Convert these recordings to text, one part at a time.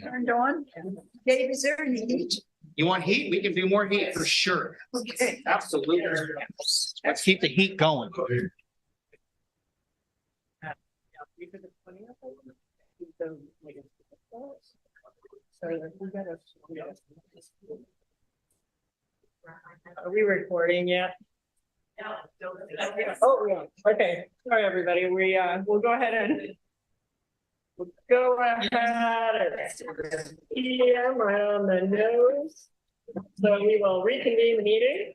Turned on. Dave, is there any heat? You want heat? We can do more heat for sure. Okay. Absolutely. Let's keep the heat going. Are we recording yet? Oh, yeah. Okay. Sorry, everybody. We'll go ahead and PM right on the nose. So we will reconvene the meeting.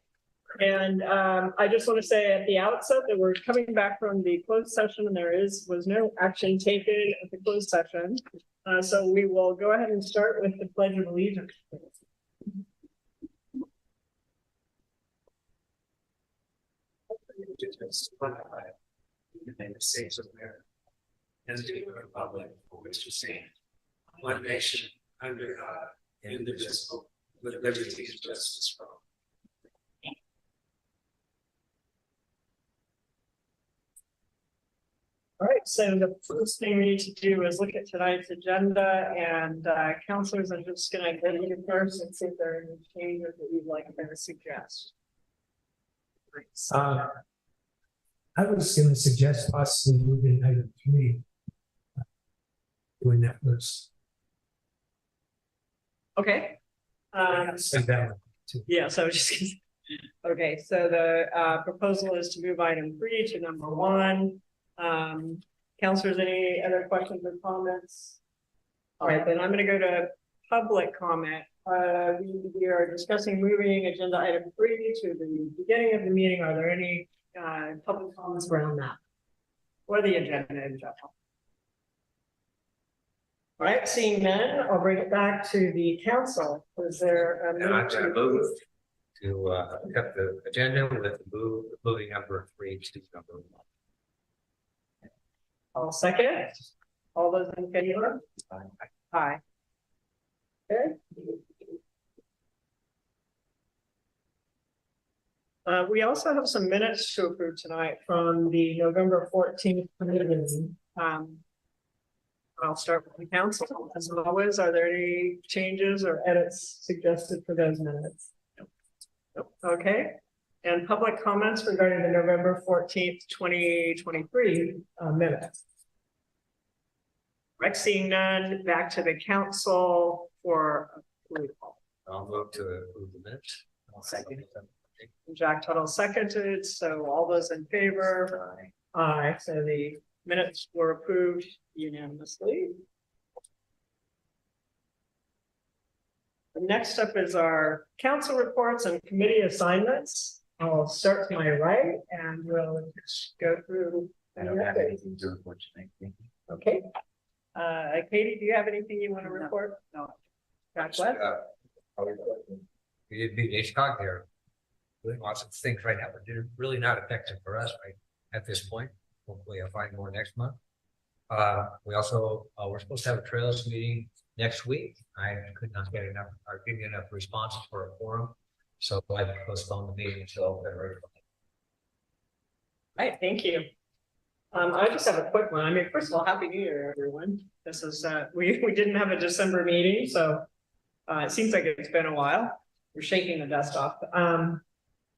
And I just want to say at the outset that we're coming back from the closed session and there was no action taken at the closed session. So we will go ahead and start with the Pledge of Allegiance. United States of America, and to the republic for which it stands, one nation under God, indivisible, with liberty and justice for all. All right, so the first thing we need to do is look at tonight's agenda, and counselors, I'm just going to go to you first and see if there are any changes that you'd like to suggest. I was going to suggest possibly moving item 3. Doing that first. Okay. Say that one, too. Yeah, so just okay. So the proposal is to move item 3 to number 1. Counselors, any other questions or comments? All right, then I'm going to go to public comment. We are discussing moving agenda item 3 to the beginning of the meeting. Are there any public comments around that or the agenda in general? All right, seeing none, I'll bring it back to the council. Is there a And I'm going to move to cut the agenda with moving number 3 to number 1. I'll second. All those in favor? Aye. Okay. We also have some minutes to approve tonight from the November 14th meeting. I'll start with the council. As always, are there any changes or edits suggested for those minutes? Nope. Okay. And public comments regarding the November 14th, 2023 minutes. Right, seeing none, back to the council for approval. I'll move to approve the minutes. I'll second. Jack Tuttle seconded, so all those in favor? Aye. So the minutes were approved unanimously. The next up is our council reports and committee assignments. I'll start to my right and we'll just go through. I don't have anything to report tonight. Okay. Katie, do you have anything you want to report? No. Jack, what? We did beat Hitchcock there. Doing lots of things right now, but they're really not effective for us right at this point. Hopefully I'll find more next month. We also, we're supposed to have a trails meeting next week. I could not get enough, or give me enough responses for a forum. So I postponed the meeting until February. All right, thank you. I just have a quick one. I mean, first of all, Happy New Year, everyone. This is, we didn't have a December meeting, so it seems like it's been a while. We're shaking the dust off.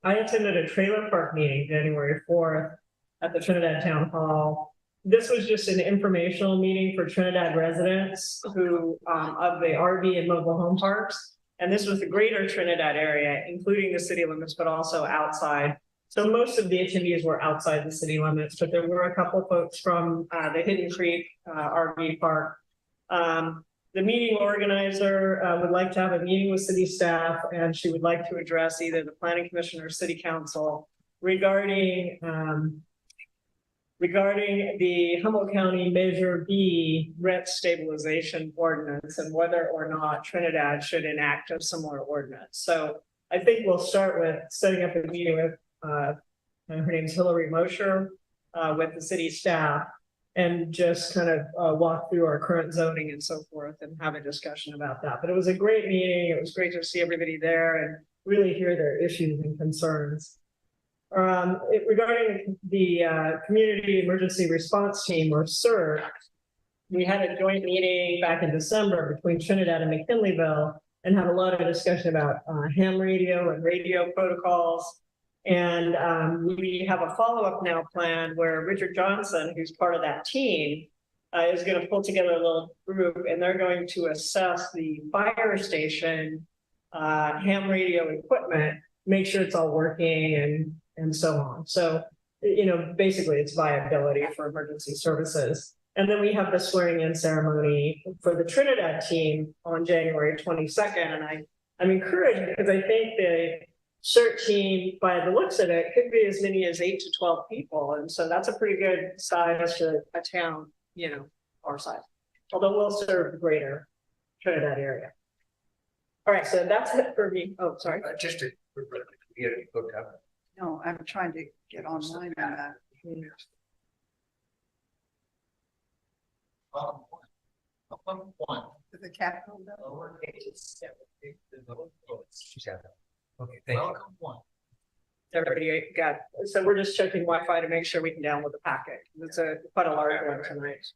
I attended a trailer park meeting January 4th at the Trinidad Town Hall. This was just an informational meeting for Trinidad residents who of the RV and mobile home parks. And this was the greater Trinidad area, including the city limits, but also outside. So most of the attendees were outside the city limits, but there were a couple of folks from the Hidden Creek RV park. The meeting organizer would like to have a meeting with city staff, and she would like to address either the planning commission or city council regarding the Humboldt County Measure B rent stabilization ordinance and whether or not Trinidad should enact a similar ordinance. So I think we'll start with setting up a meeting with her name's Hillary Mosher with the city staff, and just kind of walk through our current zoning and so forth and have a discussion about that. But it was a great meeting. It was great to see everybody there and really hear their issues and concerns. Regarding the Community Emergency Response Team, or CERT, we had a joint meeting back in December between Trinidad and McKinleyville and had a lot of discussion about ham radio and radio protocols. And we have a follow-up now plan where Richard Johnson, who's part of that team, is going to pull together a little group, and they're going to assess the fire station ham radio equipment, make sure it's all working and so on. So, you know, basically it's viability for emergency services. And then we have the swearing in ceremony for the Trinidad team on January 22nd. And I'm encouraged because I think the CERT team, by the looks of it, could be as many as 8 to 12 people. And so that's a pretty good size for a town, you know, our size, although we'll serve the greater Trinidad area. All right, so that's it for me. Oh, sorry. Just to get it hooked up. No, I'm trying to get online on that. To the Capitol. She's had that. Okay, thank you. Everybody got, so we're just checking Wi-Fi to make sure we can download the packet. It's quite a large one tonight.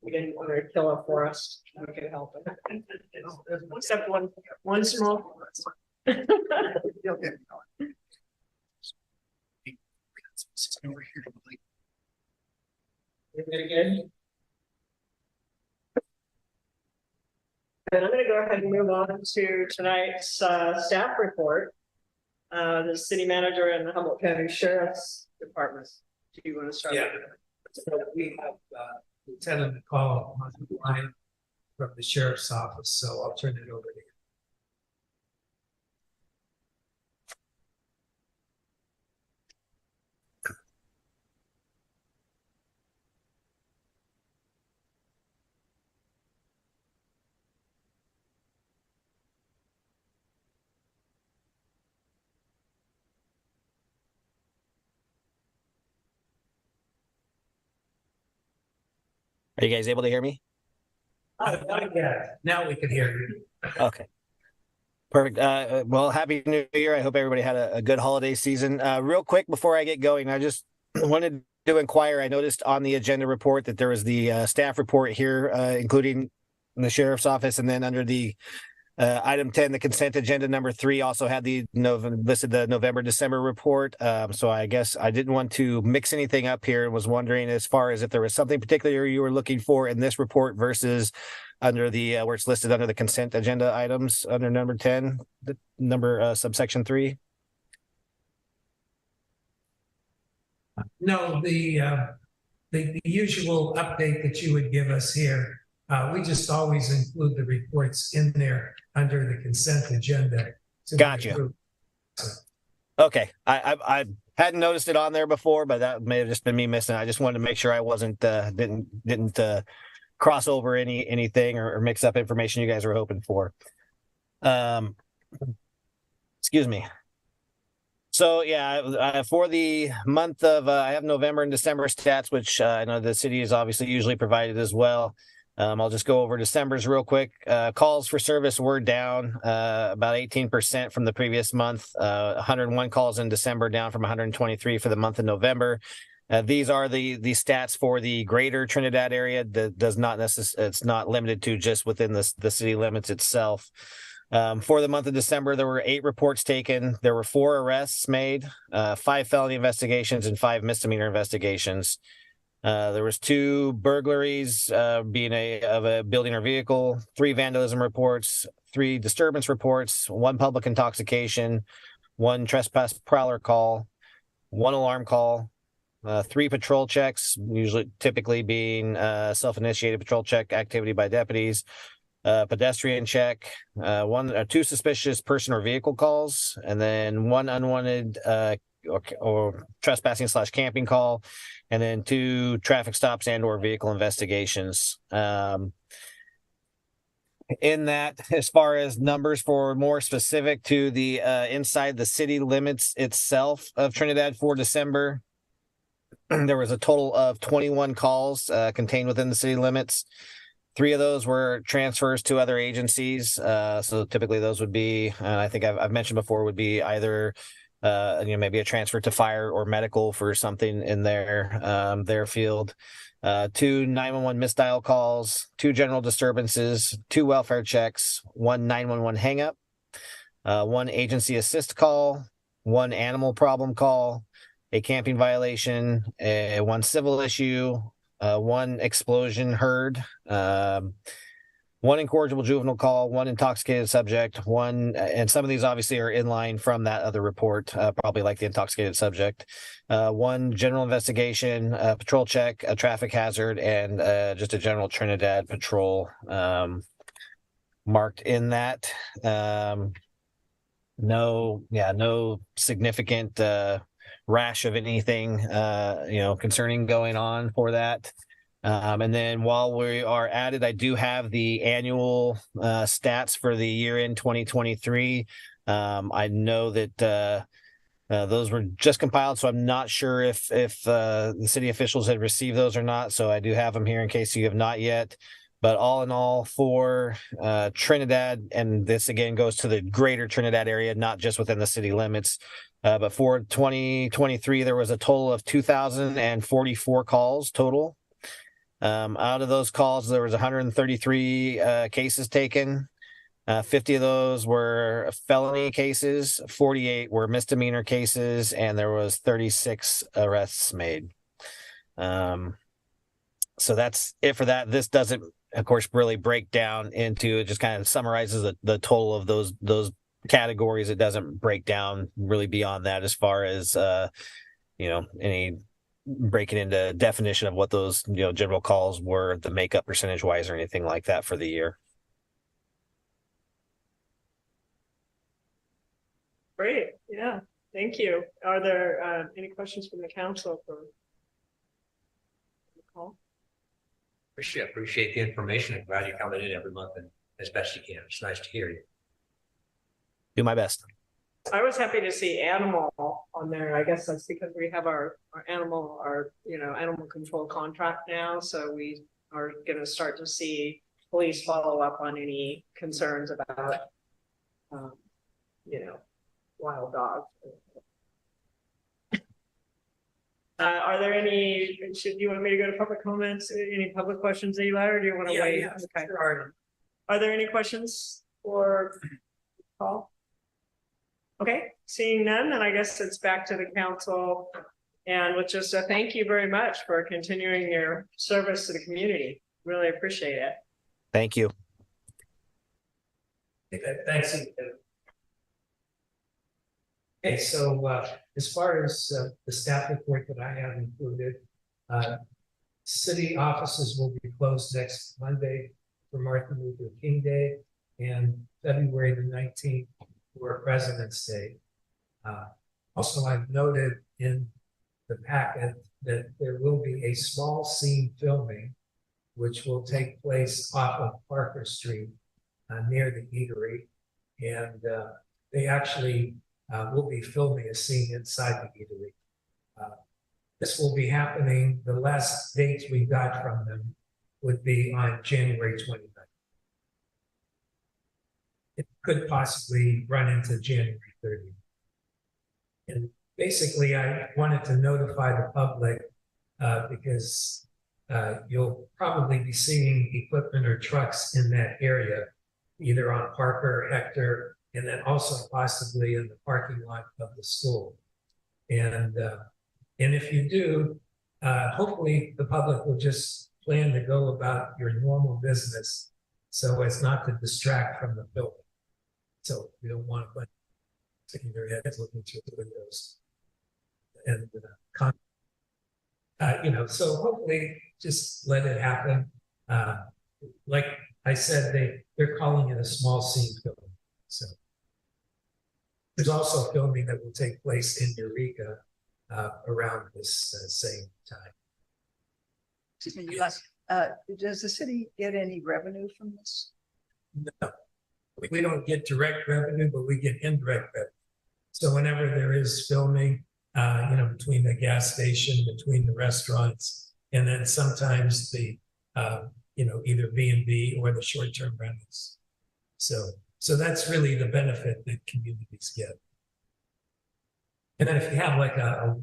We didn't want to kill it for us. We could help it. Except one small. You'll get going. Everybody good? And I'm going to go ahead and move on to tonight's staff report. The city manager and the Humboldt County Sheriff's Department. Do you want to start? Yeah. So we have Lieutenant McCall on the line from the sheriff's office, so I'll turn it over to you. Are you guys able to hear me? Yeah, now we can hear you. Okay. Perfect. Well, happy New Year. I hope everybody had a good holiday season. Real quick before I get going, I just wanted to inquire. I noticed on the agenda report that there was the staff report here, including the sheriff's office, and then under the item 10, the consent agenda number 3 also had the listed the November, December report. So I guess I didn't want to mix anything up here and was wondering as far as if there was something particular you were looking for in this report versus under the where it's listed under the consent agenda items under number 10, the number subsection 3. No, the usual update that you would give us here. We just always include the reports in there under the consent agenda. Gotcha. Okay, I hadn't noticed it on there before, but that may have just been me missing. I just wanted to make sure I wasn't didn't cross over anything or mix up information you guys were hoping for. Excuse me. So yeah, for the month of I have November and December stats, which I know the city is obviously usually provided as well. I'll just go over December's real quick. Calls for service were down about 18% from the previous month. 101 calls in December, down from 123 for the month of November. These are the stats for the greater Trinidad area. That does not it's not limited to just within the city limits itself. For the month of December, there were 8 reports taken. There were 4 arrests made, 5 felony investigations, and 5 misdemeanor investigations. There was 2 burglaries, being of a building or vehicle, 3 vandalism reports, 3 disturbance reports, 1 public intoxication, 1 trespass prowler call, 1 alarm call, 3 patrol checks, typically being self-initiated patrol check activity by deputies, pedestrian check, 2 suspicious person or vehicle calls, and then 1 unwanted or trespassing / camping call, and then 2 traffic stops and or vehicle investigations. In that, as far as numbers for more specific to the inside the city limits itself of Trinidad for December, there was a total of 21 calls contained within the city limits. 3 of those were transfers to other agencies. So typically those would be, I think I've mentioned before, would be either maybe a transfer to fire or medical for something in their field. 2 911 misdial calls, 2 general disturbances, 2 welfare checks, 1 911 hangup, 1 agency assist call, 1 animal problem call, a camping violation, 1 civil issue, 1 explosion heard, 1 incorrigible juvenile call, 1 intoxicated subject, 1, and some of these obviously are in line from that other report, probably like the intoxicated subject, 1 general investigation, a patrol check, a traffic hazard, and just a general Trinidad patrol marked in that. No significant rash of anything, concerning going on for that. And then while we are at it, I do have the annual stats for the year in 2023. I know that those were just compiled, so I'm not sure if the city officials had received those or not. So I do have them here in case you have not yet. But all in all, for Trinidad, and this again goes to the greater Trinidad area, not just within the city limits. But for 2023, there was a total of 2,044 calls total. Out of those calls, there was 133 cases taken. 50 of those were felony cases, 48 were misdemeanor cases, and there was 36 arrests made. So that's it for that. This doesn't, of course, really break down into, it just kind of summarizes the total of those categories. It doesn't break down really beyond that as far as any breaking into definition of what those general calls were, the makeup percentage wise or anything like that for the year. Great, yeah, thank you. Are there any questions from the council for the call? Appreciate the information. I'm glad you're coming in every month and as best you can. It's nice to hear you. Do my best. I was happy to see animal on there. I guess that's because we have our animal control contract now. So we are going to start to see police follow up on any concerns about, wild dogs. Are there any, do you want me to go to public comments? Any public questions, Eli, or do you want to wait? Yeah, Okay. sure. Are there any questions for Paul? Okay, seeing none, then I guess it's back to the council. And with just a thank you very much for continuing your service to the community. Really appreciate it. Thank you. Thanks. Okay, so as far as the staff report that I have included, city offices will be closed next Monday for Martin Luther King Day and February the 19th for President's Day. Also, I've noted in the packet that there will be a small scene filming which will take place off of Parker Street near the eatery, and they actually will be filming a scene inside the eatery. This will be happening, the last dates we got from them would be on January 29th. It could possibly run into January 30th. And basically, I wanted to notify the public because you'll probably be seeing equipment or trucks in that area, either on Parker, Hector, and then also possibly in the parking lot of the school. And if you do, hopefully the public will just plan to go about your normal business so as not to distract from the building. So we don't want to sticking their heads looking through the windows. And so hopefully just let it happen. Like I said, they're calling it a small scene film. So there's also filming that will take place in Eureka around this same time. Excuse me, does the city get any revenue from this? No, we don't get direct revenue, but we get indirect revenue. So whenever there is filming, between the gas station, between the restaurants, and then sometimes the, either B&B or the short-term rentals. So that's really the benefit that communities get. And then if you have like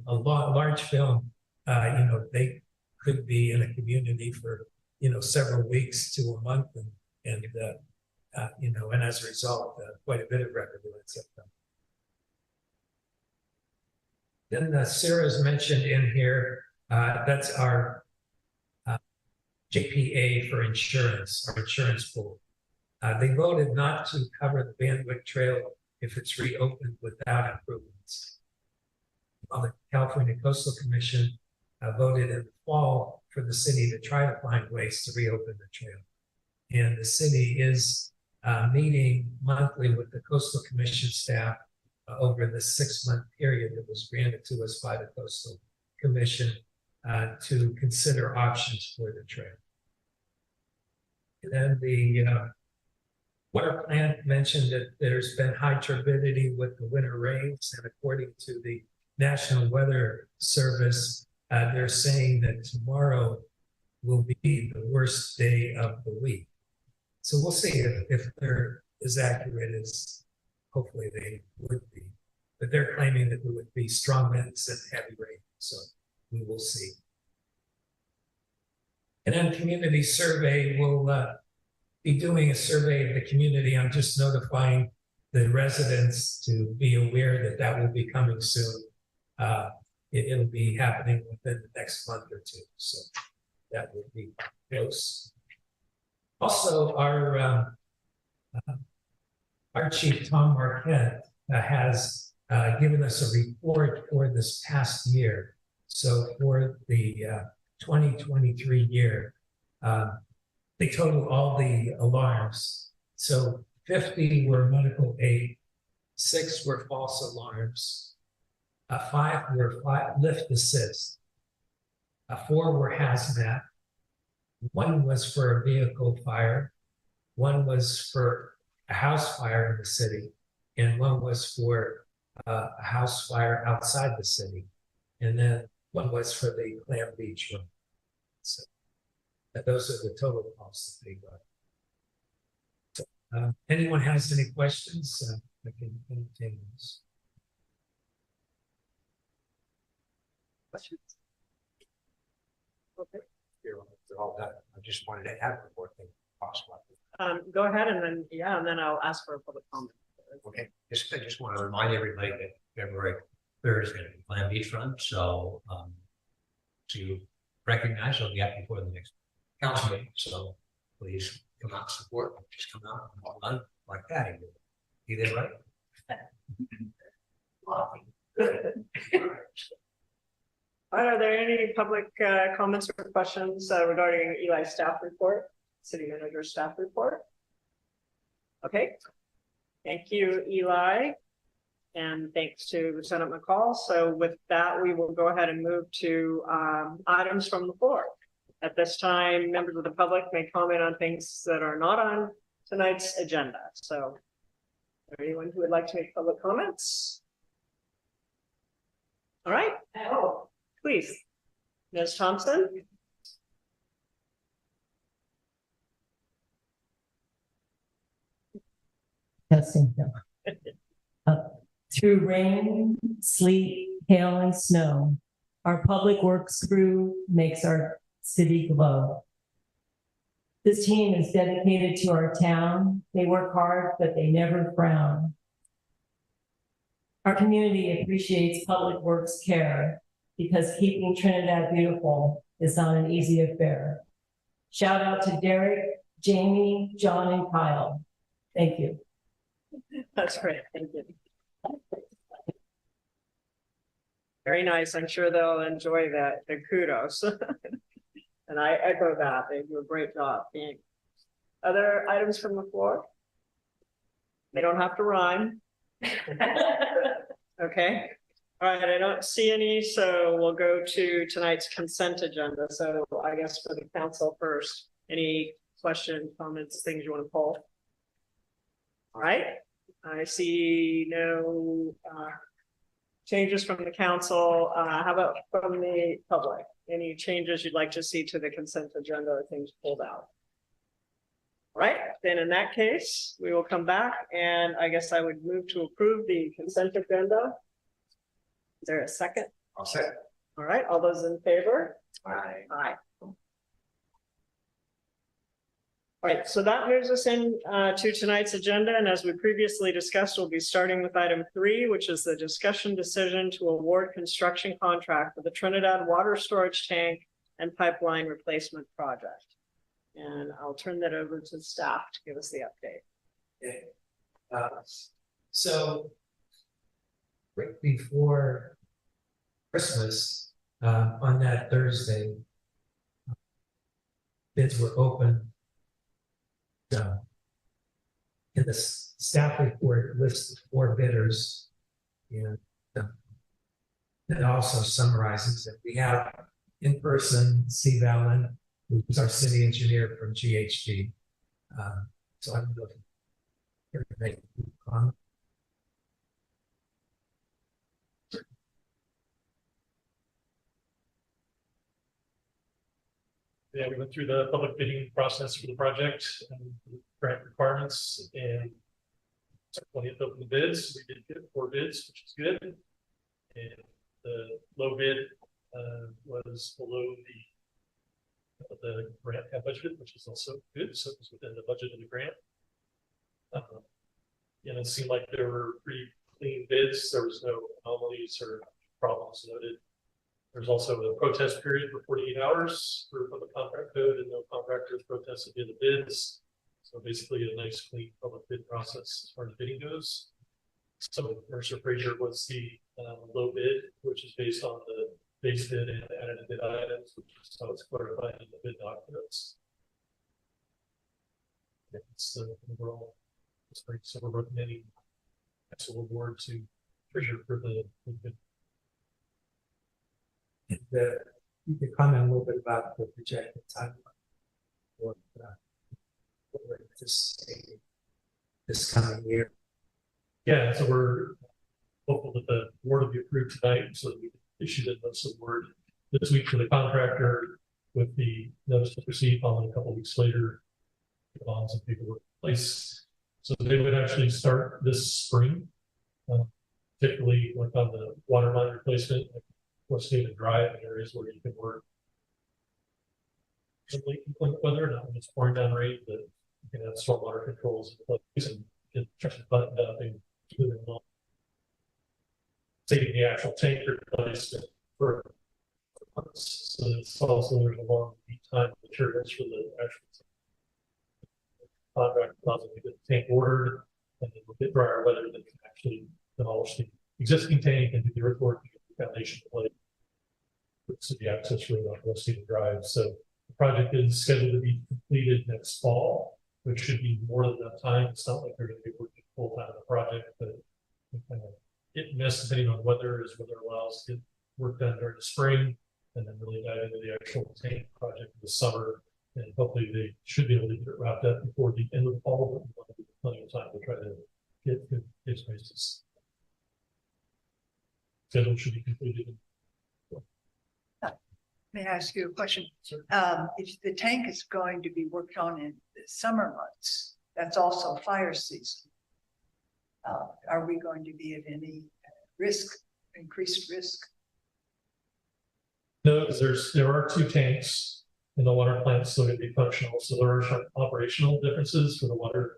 large film, they could be in a community for, several weeks to a month and as a result, quite a bit of revenue ends up coming. Then Sarah's mentioned in here, that's our JPA for insurance, our insurance pool. They voted not to cover the Bandwick Trail if it's reopened without improvements. While the California Coastal Commission voted in the fall for the city to try to find ways to reopen the trail. And the city is meeting monthly with the Coastal Commission staff over the 6-month period that was granted to us by the Coastal Commission to consider options for the trail. And then the water plant mentioned that there's been high turbidity with the winter rains, and according to the National Weather Service, they're saying that tomorrow will be the worst day of the week. So we'll see if they're as accurate as hopefully they would be. But they're claiming that there would be strong winds and heavy rain, so we will see. And then community survey will be doing a survey of the community. I'm just notifying the residents to be aware that that will be coming soon. It'll be happening within the next month or two, so that will be close. Also, our chief, Tom Marquette, has given us a report for this past year. So for the 2023 year, they totaled all the alarms. So 50 were medical aid, 6 were false alarms, 5 were lift assist, 4 were hazmat, 1 was for a vehicle fire, 1 was for a house fire in the city, and 1 was for a house fire outside the city. And then 1 was for the Clam Beach room. So those are the total costs that they got. So, anyone has any questions? I can entertain those. Questions? Okay. They're all done. I just wanted to add one more thing possible. Go ahead and then I'll ask for a public comment. Okay, I just want to remind everybody that February 3rd is going to be Plan Beach Run, so to recognize, it'll be out before the next council meeting, so please come out and support, just come out and run like that. You did right? Are there any public comments or questions regarding Eli's staff report, city manager staff report? Okay, thank you, Eli. And thanks to Lieutenant McCall. So with that, we will go ahead and move to items from the floor. At this time, members of the public may comment on things that are not on tonight's agenda. So is there anyone who would like to make public comments? All right, please. Ms. Thompson? Testing. Through rain, sleet, hail, and snow, our public works crew makes our city glow. This team is dedicated to our town. They work hard, but they never frown. Our community appreciates public works care because keeping Trinidad beautiful is not an easy affair. Shout out to Derek, Jamie, John, and Kyle. Thank you. That's great, thank you. Very nice. I'm sure they'll enjoy that, the kudos. And I echo that. They do a great job. Other items from the floor? They don't have to rhyme. Okay. All right, I don't see any, so we'll go to tonight's consent agenda. So I guess for the council first, any questions, comments, things you want to pull? All right, I see no changes from the council. How about from the public? Any changes you'd like to see to the consent agenda or things pulled out? All right, then in that case, we will come back and I guess I would move to approve the consent agenda. Is there a second? I'll say. All right, all those in favor? Aye. Aye. All right, so that moves us in to tonight's agenda, and as we previously discussed, we'll be starting with item 3, which is the discussion decision to award construction contract for the Trinidad water storage tank and pipeline replacement project. And I'll turn that over to staff to give us the update. Okay. So right before Christmas, on that Thursday, bids were open. In the staff report lists 4 bidders, and it also summarizes that we have in person Steve Allen, who's our city engineer from GHD. So I'm looking here to make a comment. Yeah, we went through the public bidding process for the project and grant requirements and plenty of open bids. We did get 4 bids, which is good. And the low bid was below the grant had budgeted, which is also good. So it was within the budget of the grant. And it seemed like there were pretty clean bids. There was no anomalies or problems noted. There's also a protest period for 48 hours for the contract code, and no contractors protested the bids. So basically a nice clean public bid process as far as bidding goes. So Mercer Fraser was the low bid, which is based on the base bid and added bid items, which is how it's clarified in the bid documents. It's the overall, it's great. So we're recommending actual award to Fraser for the bid. And you could comment a little bit about the projected timeline for what we're anticipating this coming year. Yeah, so we're hopeful that the award will be approved tonight, so that we can issue the notice of award this week for the contractor with the notice to proceed following a couple of weeks later. The bonds and paperwork in place. So they would actually start this spring, particularly like on the water line replacement, like West Haven Drive, areas where you can work. Simply inclement weather, not when it's pouring down rain, but you can have stormwater controls in place and get traffic buttoned up and moving along. Taking the actual tank replacement for months, so it's also there's a long lead time materials for the actual contract causing to get the tank ordered, and then we'll get drier weather that can actually demolish the existing tank and do the earthwork, the foundation plate. To the access road on West Haven Drive. So the project is scheduled to be completed next fall, which should be more than enough time. It's not like they're going to be working full time on the project, but kind of hit and miss depending on weather as weather allows to get work done during the spring, and then really dive into the actual tank project this summer. And hopefully they should be able to get it wrapped up before the end of the fall, but we want to give plenty of time to try to get good spaces. Schedule should be completed. May I ask you a question? If the tank is going to be worked on in the summer months, that's also fire season. Are we going to be at any risk, increased risk? No, because there are 2 tanks and the water plant is still going to be functional. So there are some operational differences for the water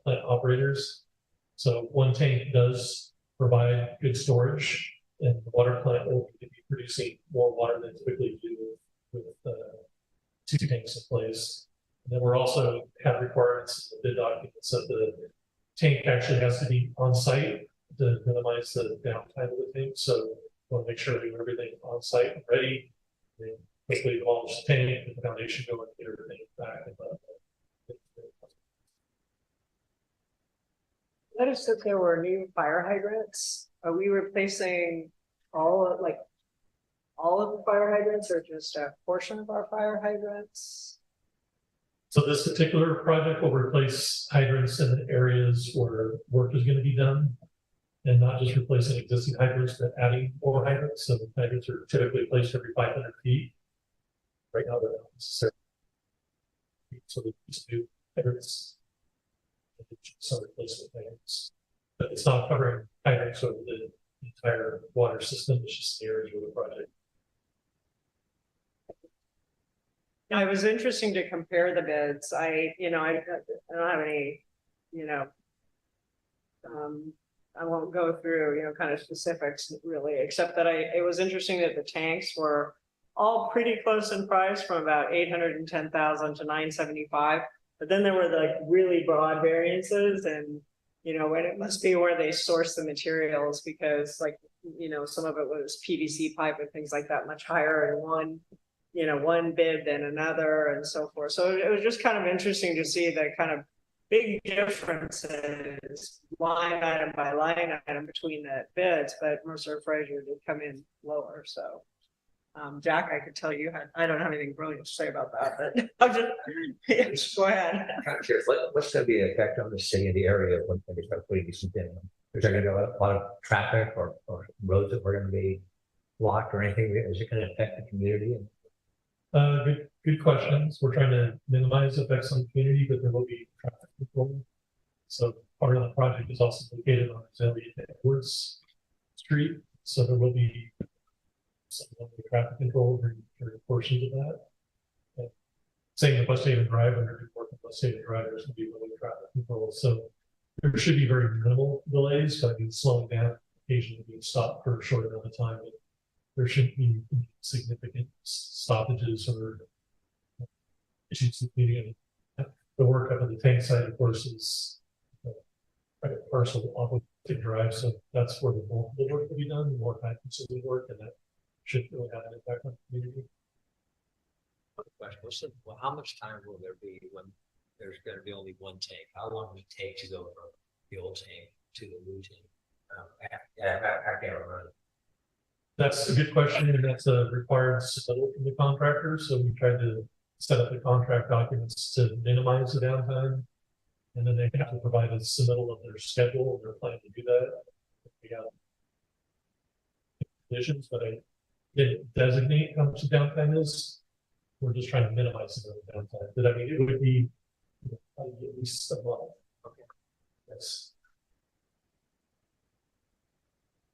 plant operators. So one tank does provide good storage, and the water plant will be producing more water than typically do with 2 tanks in place. And then we're also have requirements in the bid documents that the tank actually has to be on site to minimize the downtime of the tank. So we want to make sure we have everything on site and ready. And quickly demolish the tank, get the foundation going, get everything back. Notice that there were new fire hydrants. Are we replacing all of the fire hydrants or just a portion of our fire hydrants? So this particular project will replace hydrants in the areas where work is going to be done, and not just replacing existing hydrants, but adding more hydrants. So the hydrants are typically placed every 500 feet. Right now they're not necessarily. So they used to do hydrants, some replacement hydrants, but it's not covering hydrants over the entire water system. It's just the areas where the project. It was interesting to compare the bids. I don't have any, I won't go through, kind of specifics really, except that it was interesting that the tanks were all pretty close in price from about 810,000 to 975. But then there were like really broad variances and, and it must be where they source the materials because like, some of it was PVC pipe and things like that, much higher in one bid than another and so forth. So it was just kind of interesting to see the kind of big differences line item by line item between the bids, but Mercer Fraser did come in lower. So Jack, I could tell you, I don't have anything brilliant to say about that, but I'll just go ahead. I'm kind of curious, what's going to be the effect on the city and the area when they start putting these things in? Is there going to be a lot of traffic or roads that were going to be blocked or anything? Is it going to affect the community? Good questions. We're trying to minimize effects on the community, but there will be traffic control. So part of the project is also located on Azalea Edwards Street. So there will be some traffic control during portions of that. Same with West Haven Drive, when you're working with West Haven Drive, there's going to be really traffic control. So there should be very minimal delays, but I mean, slowing down, occasionally being stopped for a short amount of time. But there shouldn't be significant stoppages or issues with the work up at the tank site, of course, is parcel off of the drive. So that's where the bulk of the work will be done, more time consuming work, and that should really have an impact on the community. Question, well, how much time will there be when there's going to be only one tank? How long will it take to go from the old tank to the new tank? I can't remember. That's a good question, and that's a required submittal from the contractor. So we tried to set up the contract documents to minimize the downtime, and then they have to provide a submittal of their schedule and their plan to do that. We have conditions, but I didn't designate how much the downtime is. We're just trying to minimize the downtime. But I mean, it would be at least a month. Okay. Yes.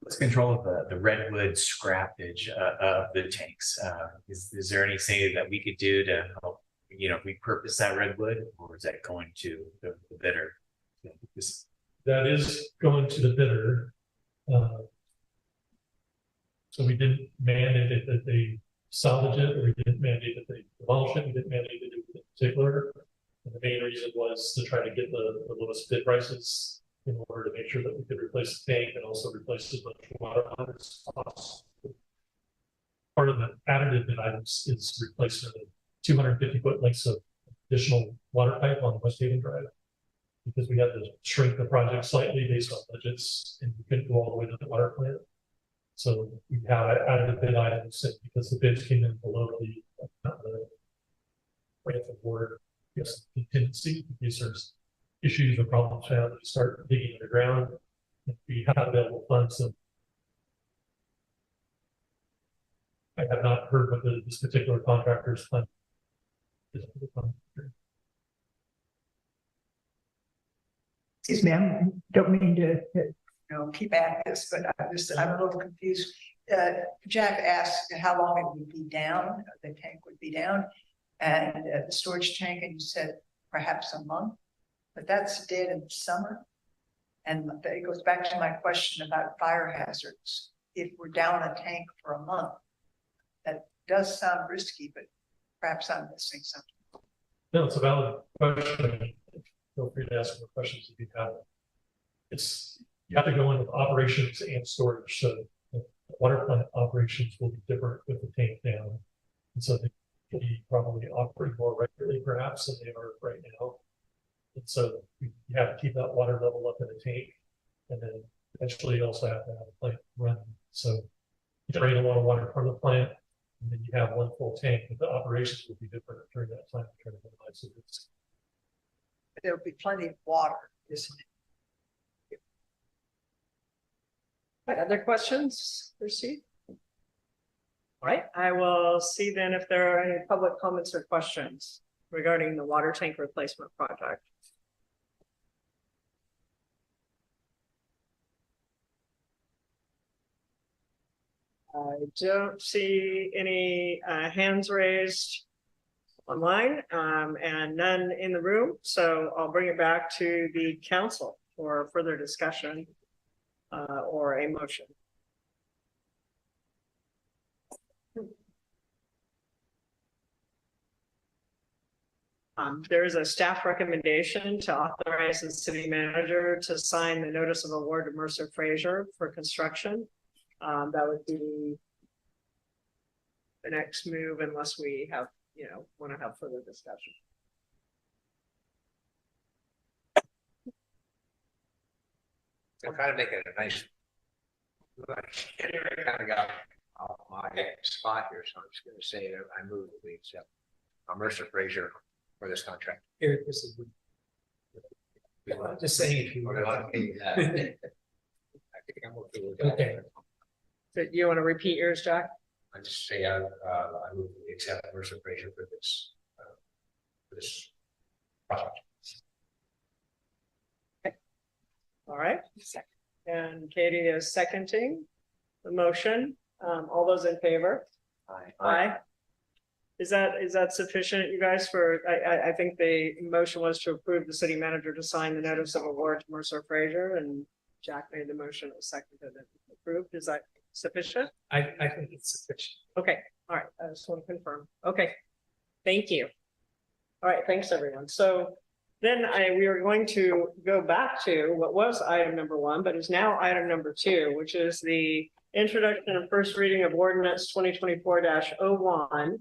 Let's control the redwood scrappage of the tanks. Is there anything that we could do to help, repurpose that redwood, or is that going to the bidder? That is going to the bidder. So we didn't mandate it that they salvage it, or we didn't mandate that they demolish it. We didn't mandate it in particular. And the main reason was to try to get the lowest bid prices in order to make sure that we could replace the tank and also replace as much water as possible. Part of the additive bid items is replacement of 250-foot lengths of additional water pipe on West Haven Drive, because we had to shrink the project slightly based on budgets, and we couldn't go all the way to the water plant. So we have additive bid items, and because the bids came in below the grant award, yes, contingency, in case there's issues or problems found, we start digging underground. If we have available funds, so I have not heard what this particular contractor's plan is. Excuse me, I don't mean to keep at this, but I'm a little confused. Jack asked how long it would be down, the tank would be down, and the storage tank, and you said perhaps a month, but that's dead in the summer. And it goes back to my question about fire hazards. If we're down a tank for a month, that does sound risky, but perhaps I'm missing something. No, it's a valid question. Feel free to ask more questions if you have it. You have to go in with operations and storage. So the water plant operations will be different with the tank down. And so they will be probably operating more regularly perhaps than they are right now. And so you have to keep that water level up in the tank. And then eventually you also have to have a plant run. So you drain a lot of water from the plant, and then you have one full tank, but the operations will be different during that time to try to minimize the risk. There'll be plenty of water, isn't it? Right, other questions for Steve? All right, I will see then if there are any public comments or questions regarding the water tank replacement project. I don't see any hands raised online and none in the room. So I'll bring it back to the council for further discussion or a motion. There is a staff recommendation to authorize the city manager to sign the notice of award to Mercer Fraser for construction. That would be the next move unless we have, want to have further discussion. I'm kind of making it a nice. I kind of got off my spot here, so I'm just gonna say that I move that we accept Mercer Fraser for this contract. Here, this is. Just saying if you. I think I'm okay with that. Okay. So you want to repeat yours, Jack? I just say I move that we accept Mercer Fraser for this project. All right. And Katie is seconding the motion. All those in favor? Aye. Is that sufficient, you guys, for, I think the motion was to approve the city manager to sign the notice of award to Mercer Fraser, and Jack made the motion, it was seconded and approved. Is that sufficient? I think it's sufficient. Okay, all right, I just want to confirm. Okay, thank you. All right, thanks, everyone. So then we are going to go back to what was item number 1, but is now item number 2, which is the introduction and first reading of ordinance 2024-01.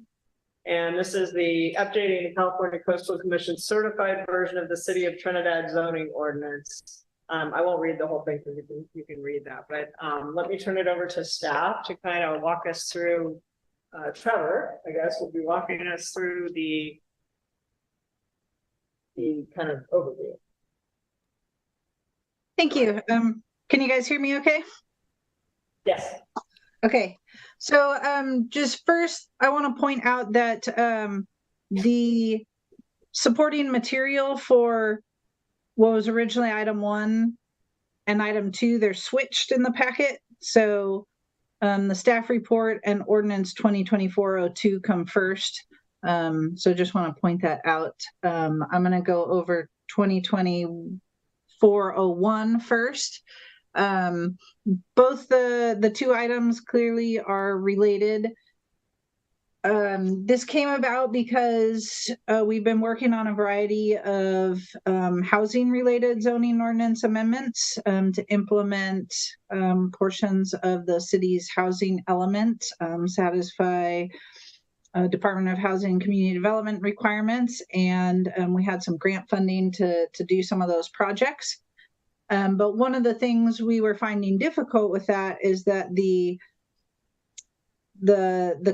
And this is the updating the California Coastal Commission certified version of the City of Trinidad zoning ordinance. I won't read the whole thing, because you can read that, but let me turn it over to staff to kind of walk us through. Trevor, I guess, will be walking us through the kind of overview. Thank you. Can you guys hear me okay? Yes. Okay. So just first, I want to point out that the supporting material for what was originally item 1 and item 2, they're switched in the packet. So the staff report and ordinance 2024-02 come first. So just want to point that out. I'm going to go over 2024-01 first. Both the two items clearly are related. This came about because we've been working on a variety of housing related zoning ordinance amendments to implement portions of the city's housing element, satisfy Department of Housing and Community Development requirements, and we had some grant funding to do some of those projects. But one of the things we were finding difficult with that is that the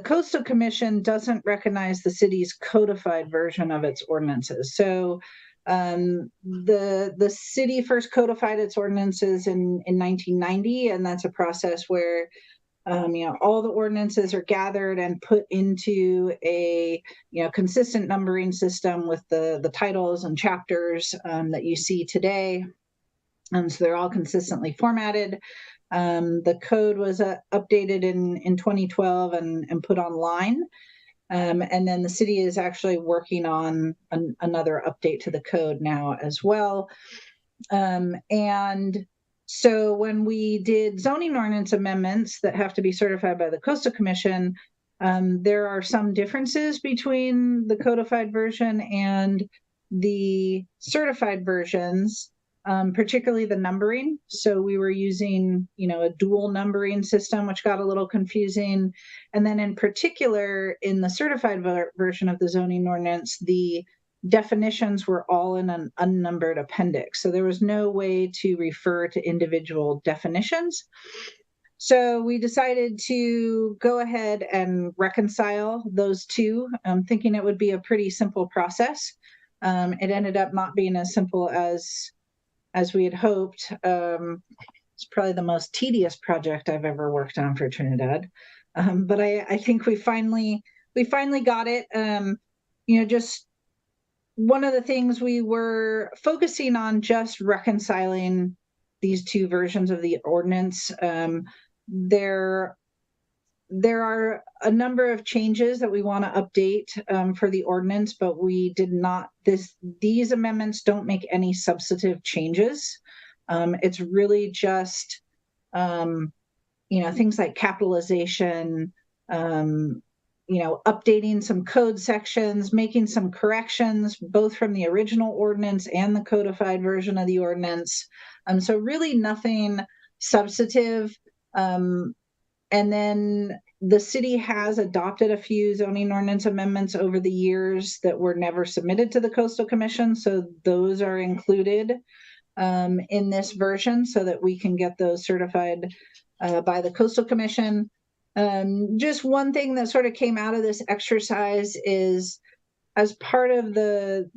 Coastal Commission doesn't recognize the city's codified version of its ordinances. So the city first codified its ordinances in 1990, and that's a process where all the ordinances are gathered and put into a consistent numbering system with the titles and chapters that you see today. So they're all consistently formatted. The code was updated in 2012 and put online. And then the city is actually working on another update to the code now as well. And so when we did zoning ordinance amendments that have to be certified by the Coastal Commission, there are some differences between the codified version and the certified versions. Particularly the numbering. So we were using, a dual numbering system, which got a little confusing. And then in particular, in the certified version of the zoning ordinance, the definitions were all in an unnumbered appendix. So there was no way to refer to individual definitions. So we decided to go ahead and reconcile those two, thinking it would be a pretty simple process. It ended up not being as simple as we had hoped. It's probably the most tedious project I've ever worked on for Trinidad. But I think we finally got it. Just one of the things we were focusing on, just reconciling these two versions of the ordinance. There there are a number of changes that we want to update for the ordinance, but we did not, these amendments don't make any substantive changes. It's really just, things like capitalization, updating some code sections, making some corrections, both from the original ordinance and the codified version of the ordinance. So really nothing substantive. And then the city has adopted a few zoning ordinance amendments over the years that were never submitted to the Coastal Commission. So those are included in this version so that we can get those certified by the Coastal Commission. Just one thing that sort of came out of this exercise is, as part of the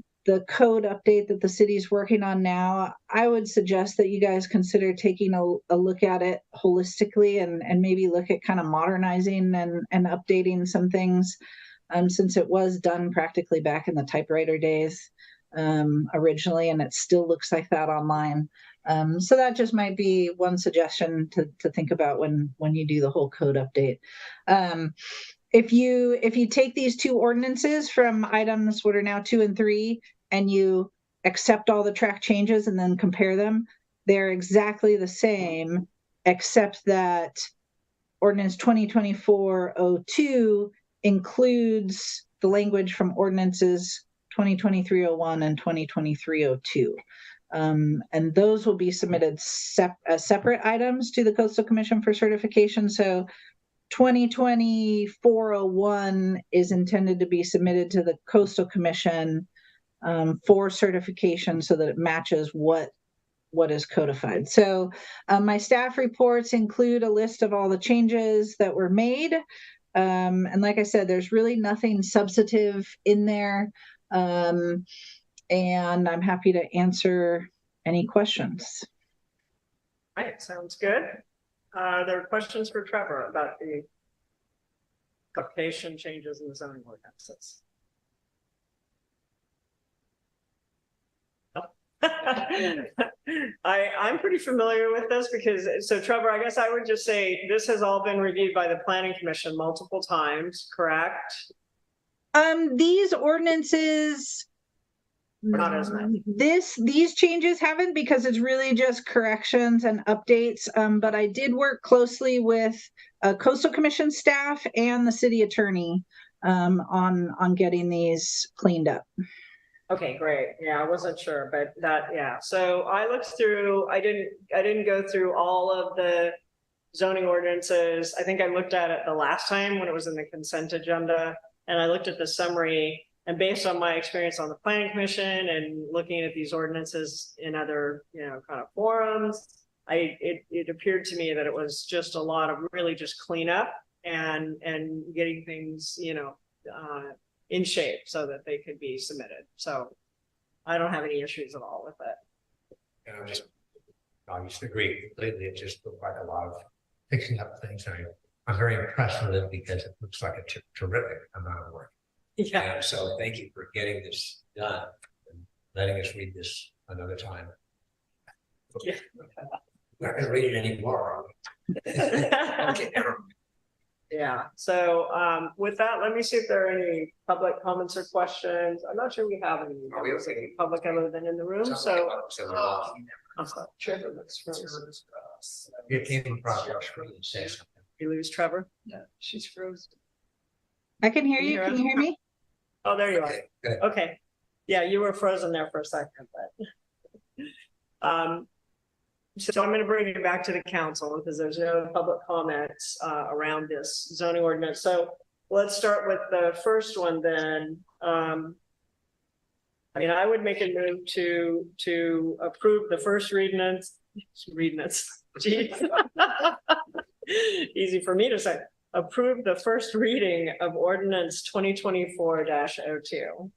code update that the city's working on now, I would suggest that you guys consider taking a look at it holistically and maybe look at kind of modernizing and updating some things, since it was done practically back in the typewriter days originally, and it still looks like that online. So that just might be one suggestion to think about when you do the whole code update. If you take these two ordinances from items what are now 2 and 3, and you accept all the track changes and then compare them, they're exactly the same, except that ordinance 2024-02 includes the language from ordinances 2023-01 and 2023-02. And those will be submitted as separate items to the Coastal Commission for certification. So 2024-01 is intended to be submitted to the Coastal Commission for certification so that it matches what is codified. So my staff reports include a list of all the changes that were made. And like I said, there's really nothing substantive in there. And I'm happy to answer any questions. All right, sounds good. There are questions for Trevor about the location changes in the zoning ordinances. I'm pretty familiar with this because, so Trevor, I guess I would just say this has all been reviewed by the Planning Commission multiple times, correct? These ordinances, not as many. These changes haven't, because it's really just corrections and updates. But I did work closely with Coastal Commission staff and the city attorney on getting these cleaned up. Okay, great. Yeah, I wasn't sure, but yeah. So I looked through, I didn't go through all of the zoning ordinances. I think I looked at it the last time when it was in the consent agenda, and I looked at the summary, and based on my experience on the Planning Commission and looking at these ordinances in other, kind of forums, it appeared to me that it was just a lot of really just cleanup and getting things, in shape so that they could be submitted. So I don't have any issues at all with it. And I just agree completely. It just looked like a lot of fixing up things. I'm very impressed with it because it looks like a terrific amount of work. Yeah. And so thank you for getting this done and letting us read this another time. Yeah. We're not going to read it anymore. Okay, never mind. Yeah, so with that, let me see if there are any public comments or questions. I'm not sure we have any public other than in the room, so. I'm sorry. Trevor looks frozen. You came across your screen and say something. You lose Trevor? No, she's frozen. I can hear you. Can you hear me? Oh, there you are. Good. Okay. Yeah, you were frozen there for a second, but. So I'm going to bring it back to the council because there's no public comments around this zoning ordinance. So let's start with the first one then. I would make a move to approve the first readings. Geez. Easy for me to say. Approve the first reading of ordinance 2024-02.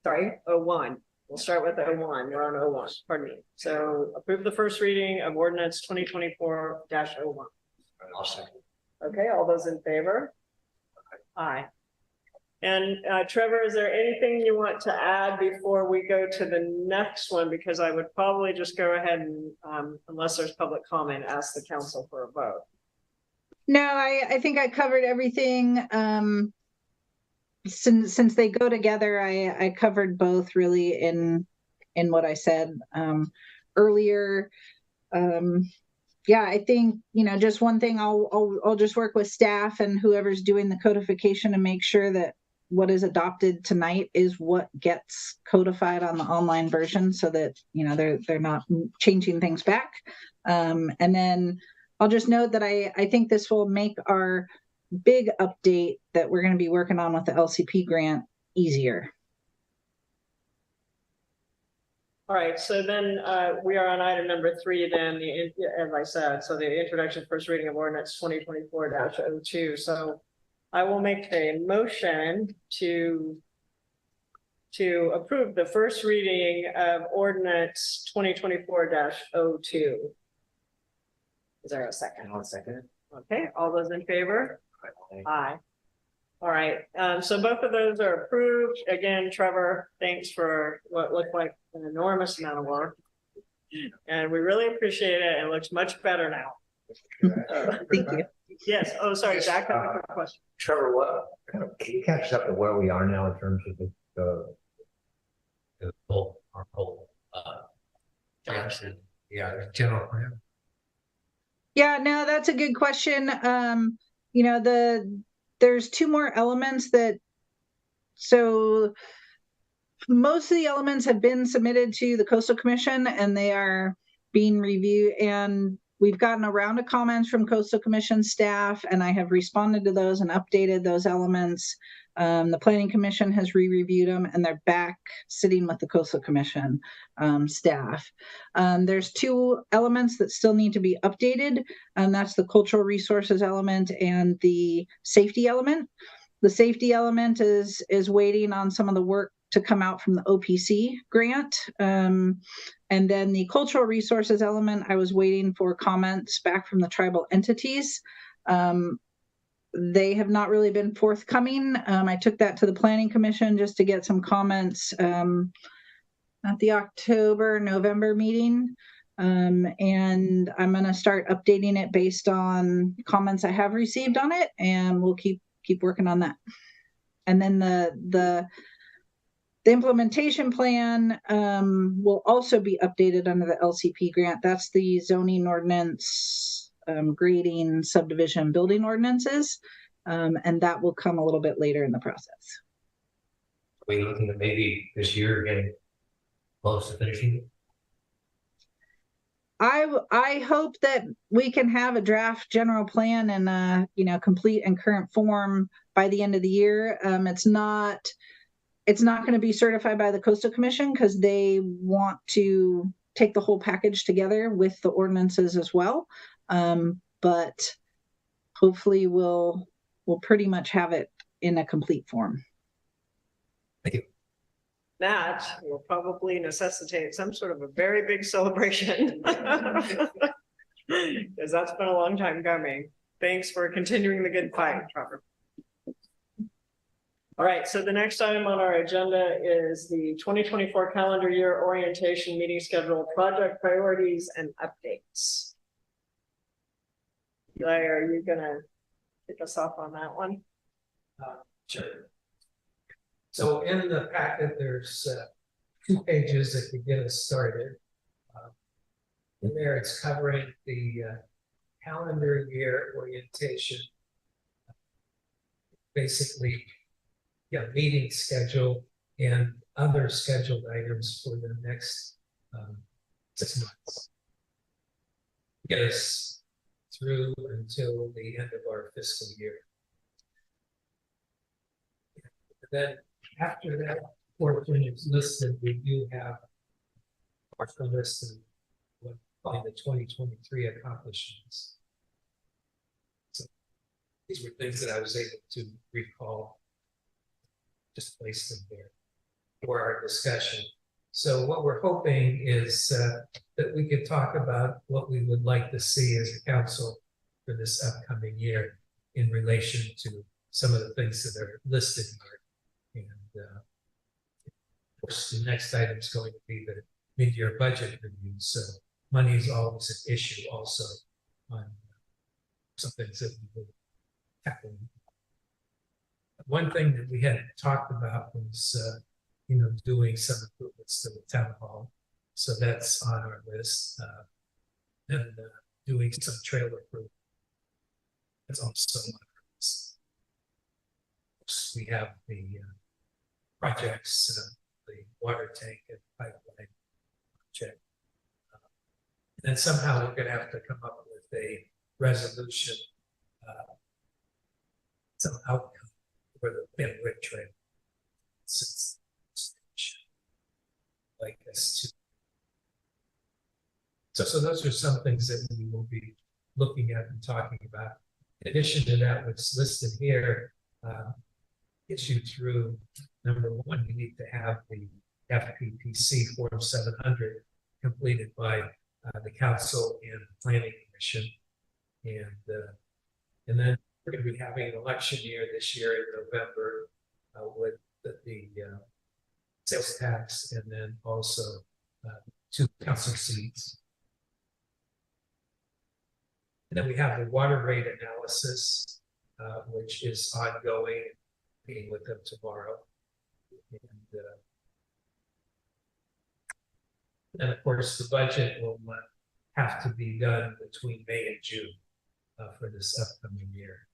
Sorry, 01. We'll start with 01. We're on 01. Pardon me. So approve the first reading of ordinance 2024-01. I'll second. Okay, all those in favor? Aye. And Trevor, is there anything you want to add before we go to the next one? Because I would probably just go ahead and, unless there's public comment, ask the council for a vote. No, I think I covered everything. Since they go together, I covered both really in what I said earlier. Yeah, I think, just one thing, I'll just work with staff and whoever's doing the codification to make sure that what is adopted tonight is what gets codified on the online version, so that, they're not changing things back. And then I'll just note that I think this will make our big update that we're going to be working on with the LCP grant easier. All right, so then we are on item number 3 then, as I said, so the introduction, first reading of ordinance 2024-02. So I will make a motion to approve the first reading of ordinance 2024-02. Is there a second? I'll second it. Okay, all those in favor? Aye. All right, so both of those are approved. Again, Trevor, thanks for what looked like an enormous amount of work. And we really appreciate it. It looks much better now. Thank you. Yes, oh, sorry, Jack, I have a quick question. Trevor, can you catch up to where we are now in terms of our whole general plan? Yeah, no, that's a good question. There's 2 more elements so most of the elements have been submitted to the Coastal Commission and they are being reviewed, and we've gotten a round of comments from Coastal Commission staff, and I have responded to those and updated those elements. The Planning Commission has re-reviewed them, and they're back sitting with the Coastal Commission staff. There's 2 elements that still need to be updated, and that's the cultural resources element and the safety element. The safety element is waiting on some of the work to come out from the OPC grant. And then the cultural resources element, I was waiting for comments back from the tribal entities. They have not really been forthcoming. I took that to the Planning Commission just to get some comments at the November meeting. And I'm going to start updating it based on comments I have received on it, and we'll keep working on that. And then the implementation plan will also be updated under the LCP grant. That's the zoning ordinance, grading, subdivision, building ordinances. And that will come a little bit later in the process. Are we looking at maybe this year getting close to finishing it? I hope that we can have a draft general plan in a complete and current form by the end of the year. It's not going to be certified by the Coastal Commission because they want to take the whole package together with the ordinances as well. But hopefully we'll pretty much have it in a complete form. Thank you. That will probably necessitate some sort of a very big celebration. Because that's been a long time coming. Thanks for continuing the good fight, Trevor. All right, so the next item on our agenda is the 2024 calendar year orientation meeting schedule, project priorities and updates. Eli, are you gonna kick us off on that one? Sure. So in the packet, there's 2 pages that could get us started. In there, it's covering the calendar year orientation. Basically, meeting schedule and other scheduled items for the next 6 months. Get us through until the end of our fiscal year. And then after that portion is listed, we do have a list of what by the 2023 accomplishments. So these were things that I was able to recall, just place them there for our discussion. So what we're hoping is that we could talk about what we would like to see as a council for this upcoming year in relation to some of the things that are listed here. And of course, the next item is going to be the mid-year budget review. So money is always an issue also on some things that we will tackle. One thing that we had talked about was, doing some improvements to the town hall. So that's on our list. And doing some trailer improvement. That's also on our list. We have the projects, the water tank and pipeline project. And then somehow we're gonna have to come up with a resolution, some outcome for the Van Wyck Trail. Since like this too. So those are some things that we will be looking at and talking about. In addition to that, what's listed here, gets you through, number one, you need to have the FPPC Form 700 completed by the council and planning commission. And then we're going to be having an election year this year in November with the sales tax, and then also 2 council seats. And then we have the water rate analysis, which is ongoing, meeting with them tomorrow. And of course, the budget will have to be done between May and June for this upcoming year.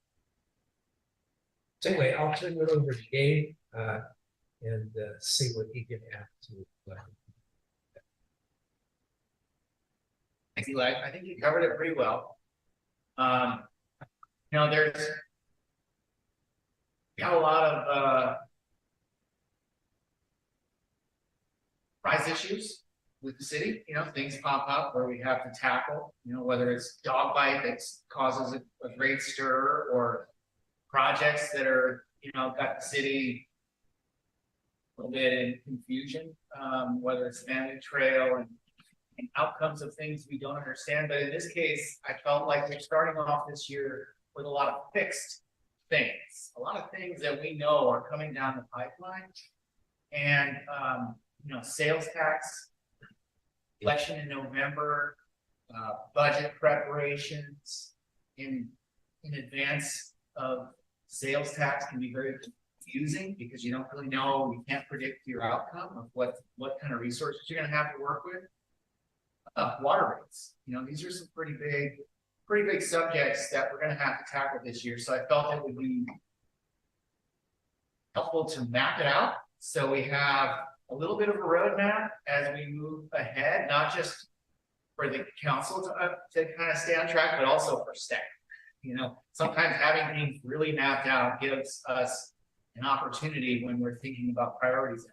So anyway, I'll turn it over to Gabe and see what he can add to. Thanks, Eli. I think you covered it pretty well. We have a lot of prize issues with the city. Things pop up where we have to tackle, whether it's dog bite that causes a great stir, or projects that are, got the city a little bit in confusion, whether it's family trail and outcomes of things we don't understand. But in this case, I felt like we're starting off this year with a lot of fixed things, a lot of things that we know are coming down the pipeline. And, sales tax, election in November, budget preparations in advance of sales tax can be very confusing because you don't really know, you can't predict your outcome of what kind of resources you're going to have to work with. Water rates, these are some pretty big subjects that we're going to have to tackle this year. So I felt it would be helpful to map it out so we have a little bit of a roadmap as we move ahead, not just for the council to kind of stay on track, but also for staff. Sometimes having things really mapped out gives us an opportunity when we're thinking about priorities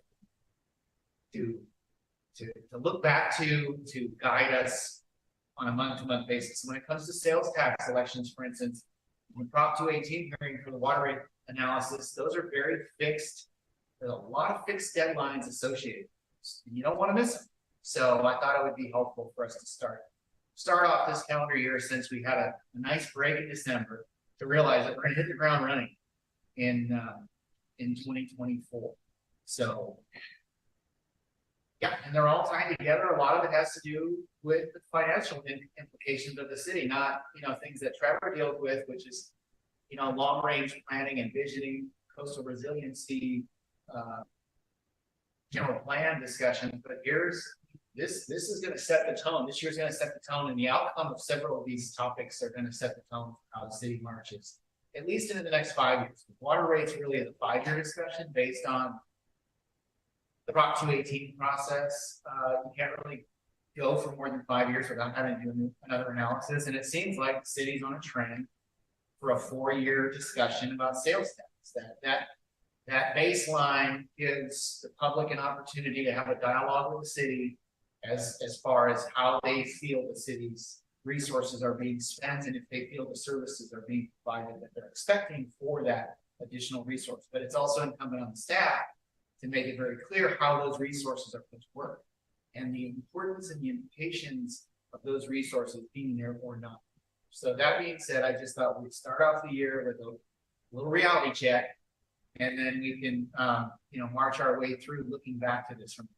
to look back to guide us on a month-to-month basis. When it comes to sales tax elections, for instance, the Prop 218 hearing for the water rate analysis, those are very fixed. There's a lot of fixed deadlines associated. You don't want to miss them. So I thought it would be helpful for us to start off this calendar year, since we had a nice break in December, to realize that we're going to hit the ground running in 2024. So yeah, and they're all tied together. A lot of it has to do with the financial implications of the city, not things that Trevor deals with, which is long range planning and visioning, coastal resiliency, general plan discussion. But this is going to set the tone. This year's going to set the tone, and the outcome of several of these topics are going to set the tone for how the city marches, at least into the next 5 years. Water rates really is a 5-year discussion based on the Prop 218 process. You can't really go for more than 5 years without having to do another analysis. And it seems like the city's on a trend for a 4-year discussion about sales tax. That baseline gives the public an opportunity to have a dialogue with the city as far as how they feel the city's resources are being spent, and if they feel the services are being provided that they're expecting for that additional resource. But it's also incumbent on the staff to make it very clear how those resources are put to work and the importance and the implications of those resources being there or not. So that being said, I just thought we'd start off the year with a little reality check, and then we can, march our way through looking back to this from.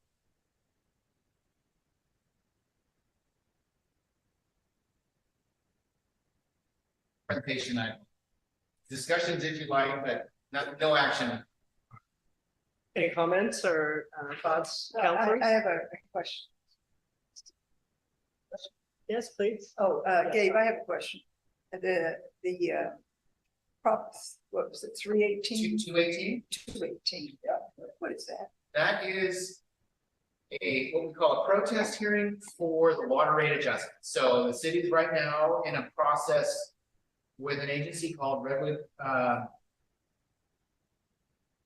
presentation item. Discussions if you like, but no action. Any comments or thoughts, I councilors? have a question. Yes, please. Oh, Gabe, I have a question. The props, what was it, 318? 218, 218, yeah. What is that? that is what we call a protest hearing for the water rate adjustment. So the city's right now in a process with an agency called Redwood,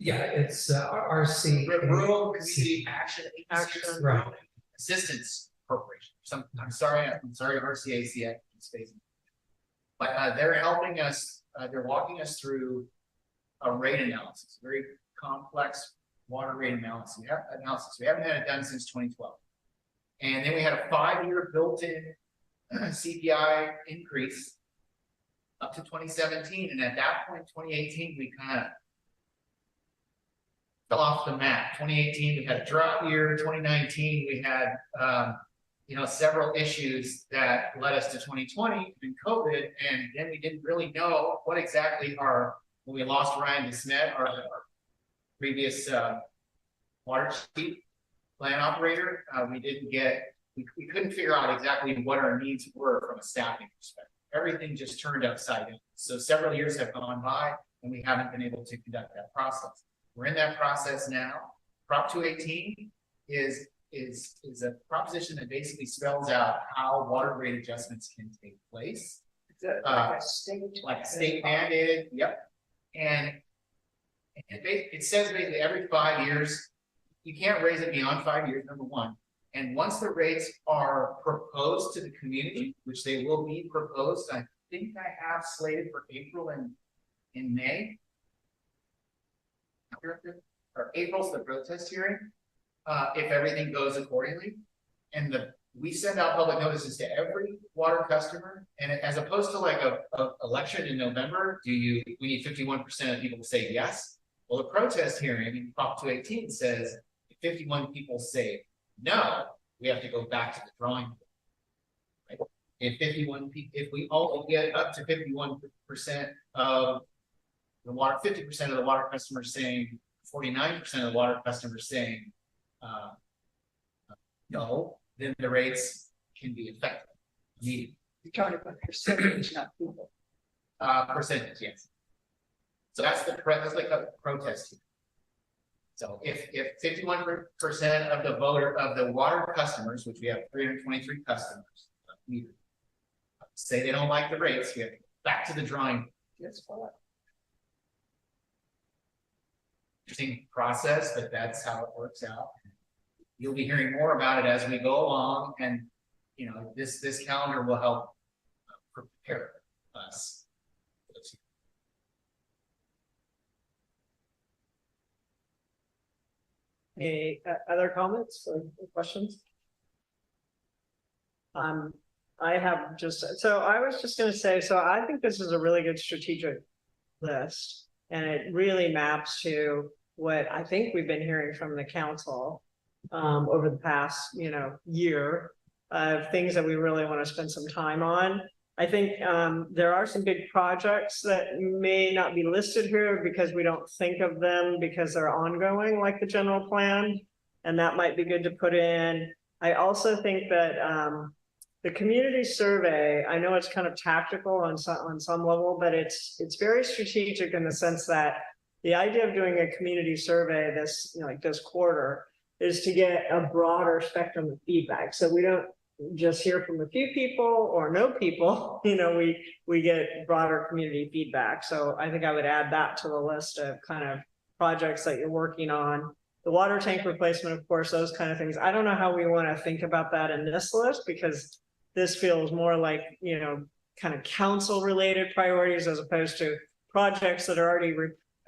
Yeah, it's RC. Rural Community Action Agency, Right. Assistance Corporation. I'm sorry, RCAC. But they're helping us, they're walking us through a rate analysis, very complex water rate analysis. We haven't had it done since 2012. And then we had a 5-year built-in CPI increase up to 2017. And at that point, 2018, we kind of fell off the map. 2018, we had a drought year. 2019, we had several issues that led us to 2020 and COVID, and then we didn't really know what exactly when we lost Ryan DeSmet, our previous water chief plant operator, we couldn't figure out exactly what our needs were from a staffing perspective. Everything just turned upside down. So several years have gone by and we haven't been able to conduct that process. We're in that process now. Prop 218 is a proposition that basically spells out how water rate adjustments can take place. Like a state. Like state mandated, yep. And it says basically every 5 years, you can't raise it beyond 5 years, number one. And once the rates are proposed to the community, which they will be proposed, I think I have slated for April and in May. Or April's the protest hearing. If everything goes accordingly, and we send out public notices to every water customer, and as opposed to like a election in November, we need 51% of people to say yes. Well, the protest hearing in Prop 218 says if 51 people say no, we have to go back to the drawing board. Right? If we only get up to 51% of the water, 50% of the water customers saying, 49% of the water customers saying no, then the rates can be effective. You're talking about percentage, not people. Percentage, yes. So that's like a protest here. So if 51% of the water customers, which we have 323 customers, say they don't like the rates, we have to go back to the drawing board. That's fine. Interesting process, but that's how it works out. You'll be hearing more about it as we go along, and this calendar will help prepare us. Any other comments or questions? I have I was just going to say, so I think this is a really good strategic list, and it really maps to what I think we've been hearing from the council over the past, year of things that we really want to spend some time on. I think there are some big projects that may not be listed here because we don't think of them because they're ongoing, like the general plan, and that might be good to put in. I also think that the community survey, I know it's kind of tactical on some level, but it's very strategic in the sense that the idea of doing a community survey this quarter is to get a broader spectrum of feedback. So we don't just hear from a few people or no people, we get broader community feedback. So I think I would add that to the list of kind of projects that you're working on. The water tank replacement, of course, those kind of things. I don't know how we want to think about that in this list, because this feels more like, kind of council related priorities as opposed to projects that are already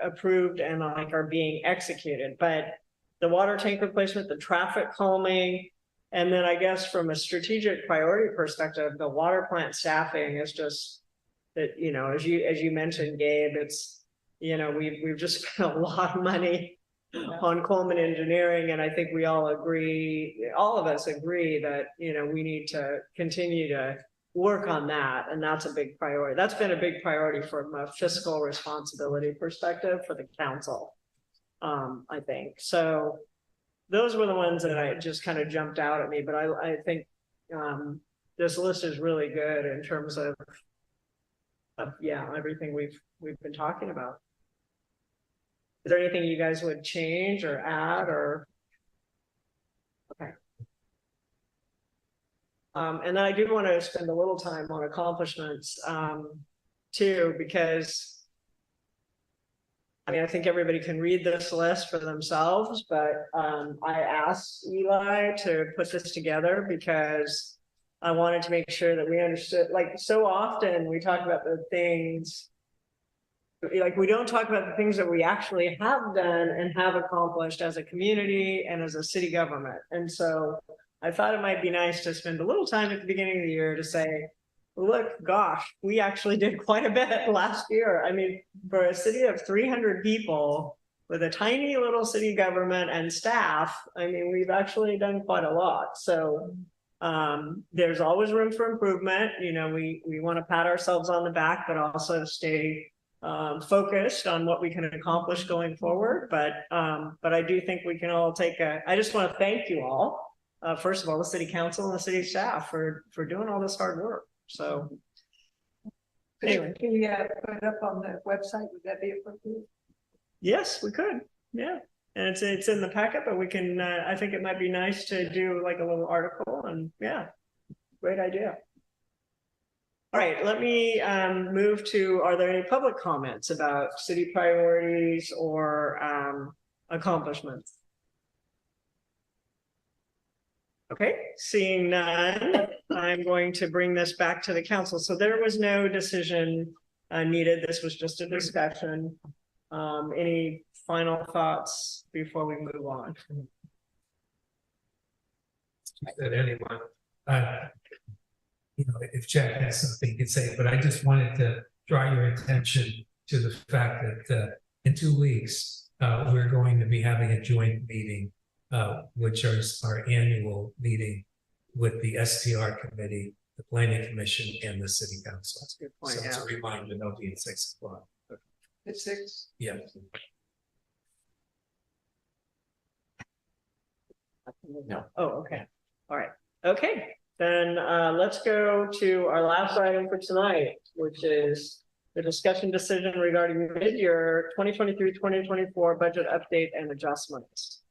approved and are being executed. But the water tank replacement, the traffic calming, and then I guess from a strategic priority perspective, the water plant staffing is just that, as you mentioned, Gabe, it's, we've just spent a lot of money on Coleman Engineering. And I think we all of us agree that, we need to continue to work on that, and that's a big priority. That's been a big priority from a fiscal responsibility perspective for the council. I think so. Those were the ones that I just kind of jumped out at me, but I think this list is really good in terms of yeah, everything we've been talking about. Is there anything you guys would change or add or? Okay. And then I do want to spend a little time on accomplishments too, because I mean, I think everybody can read this list for themselves, but I asked Eli to put this together because I wanted to make sure that we understood, like so often we talk about the things, like we don't talk about the things that we actually have done and have accomplished as a community and as a city government. And so I thought it might be nice to spend a little time at the beginning of the year to say, look, gosh, we actually did quite a bit last year. I mean, for a city of 300 people with a tiny little city government and staff, I mean, we've actually done quite a lot. So there's always room for improvement. You know, we want to pat ourselves on the back, but also stay focused on what we can accomplish going forward. But I do think we can all I just want to thank you all. First of all, the city council and the city staff for doing all this hard work. So anyway, can we put it up on the website? Would that be appropriate? Yes, we could. Yeah, and it's in the packet, but we can. I think it might be nice to do like a little article, and yeah, great idea. All right, let me move to. Are there any public comments about city priorities or accomplishments? Okay, seeing none, I'm going to bring this back to the council. So there was no decision needed. This was just a discussion. Any final thoughts before we move on? That anyone, you know, if Jack has something to say, but I just wanted to draw your attention to the fact that in 2 weeks, we're going to be having a joint meeting, which is our annual meeting with the STR committee, the planning commission, and the city council. That's a good point. So it's Yeah. a reminder, they'll be at 6 o'clock. At 6? Yeah. No. Oh, okay. All right. Okay. Then let's go to our last item for tonight, which is the discussion decision regarding mid-year 2023-2024 budget update and adjustments.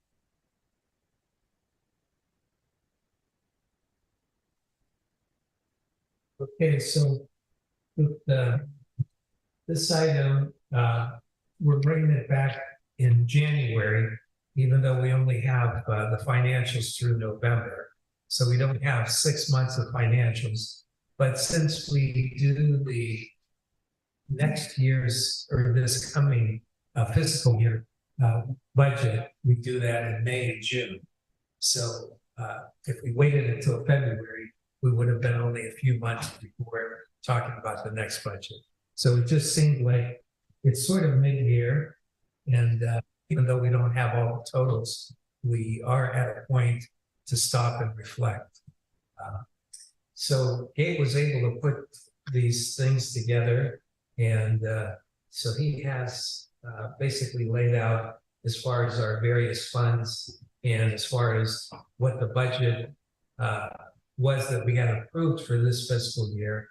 Okay, so with this item, we're bringing it back in January, even though we only have the financials through November. So we don't have 6 months of financials. But since we do the next year's or this coming fiscal year budget, we do that in May and June. So if we waited until February, we would have been only a few months before talking about the next budget. So it just seemed like it's sort of mid-year. And even though we don't have all the totals, we are at a point to stop and reflect. So Gabe was able to put these things together. And so he has basically laid out as far as our various funds and as far as what the budget was that we had approved for this fiscal year,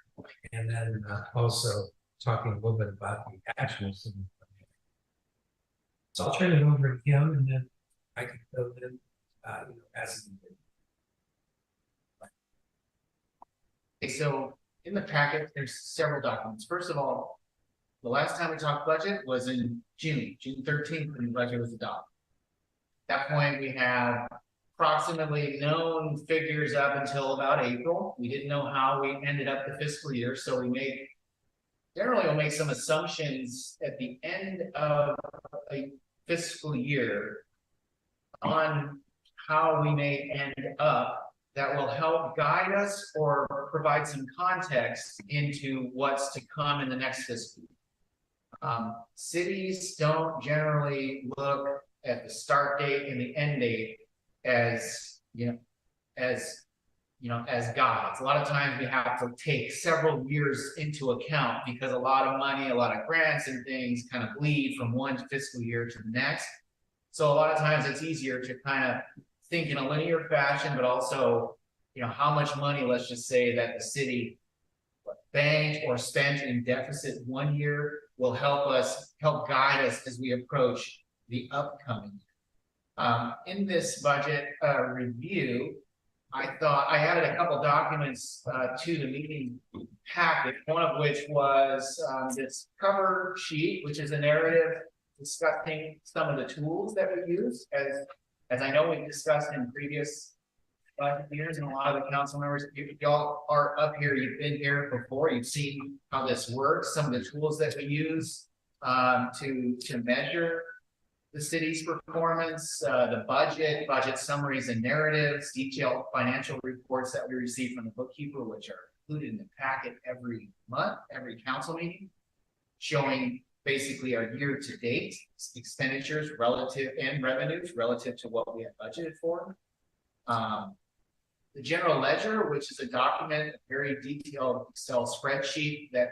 and then also talking a little bit about the actuals. So I'll turn it over to him, and then I can fill in as needed. Okay, so in the packet, there's several documents. First of all, the last time we talked budget was in June 13th, when the budget was adopted. At that point, we have approximately known figures up until about April. We didn't know how we ended up the fiscal year, so generally we'll make some assumptions at the end of a fiscal year on how we may end up that will help guide us or provide some context into what's to come in the next fiscal year. Cities don't generally look at the start date and the end date as as guides. A lot of times we have to take several years into account because a lot of money, a lot of grants and things kind of bleed from one fiscal year to the next. So a lot of times it's easier to kind of think in a linear fashion, but also, how much money, let's just say that the city banked or spent in deficit one year will help guide us as we approach the upcoming year. In this budget review, I thought I added a couple documents to the meeting packet, one of which was this cover sheet, which is a narrative discussing some of the tools that we use. As I know we've discussed in previous years, and a lot of the council members, y'all are up here, you've been here before, you've seen how this works, some of the tools that we use to measure the city's performance, the budget summaries and narratives, detailed financial reports that we receive from the bookkeeper, which are included in the packet every month, every council meeting, showing basically our year-to-date expenditures relative and revenues relative to what we had budgeted for. The general ledger, which is a document, a very detailed Excel spreadsheet that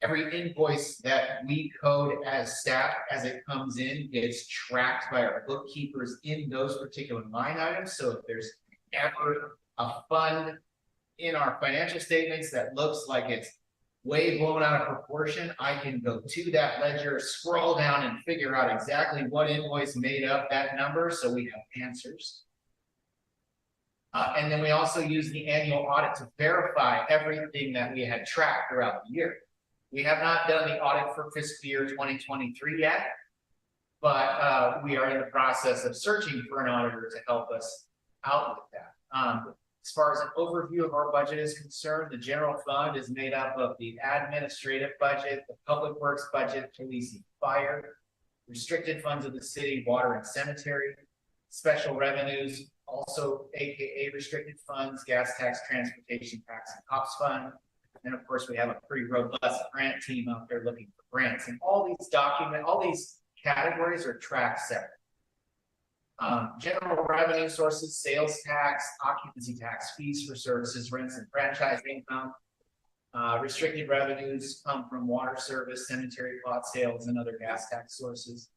every invoice that we code as staff as it comes in gets tracked by our bookkeepers in those particular line items. So if there's ever a fund in our financial statements that looks like it's way blown out of proportion, I can go to that ledger, scroll down and figure out exactly what invoice made up that number, so we have answers. And then we also use the annual audit to verify everything that we had tracked throughout the year. We have not done the audit for fiscal year 2023 yet, but we are in the process of searching for an auditor to help us out with that. As far as an overview of our budget is concerned, the general fund is made up of the administrative budget, the public works budget, police and fire, restricted funds of the city, water and cemetery, special revenues, also AKA restricted funds, gas tax, transportation tax, and cops fund. And of course, we have a pretty robust grant team out there looking for grants. And all these categories are tracked separately. General revenue sources, sales tax, occupancy tax, fees for services, rents, and franchise income. Restricted revenues come from water service, cemetery plot sales, and other gas tax sources.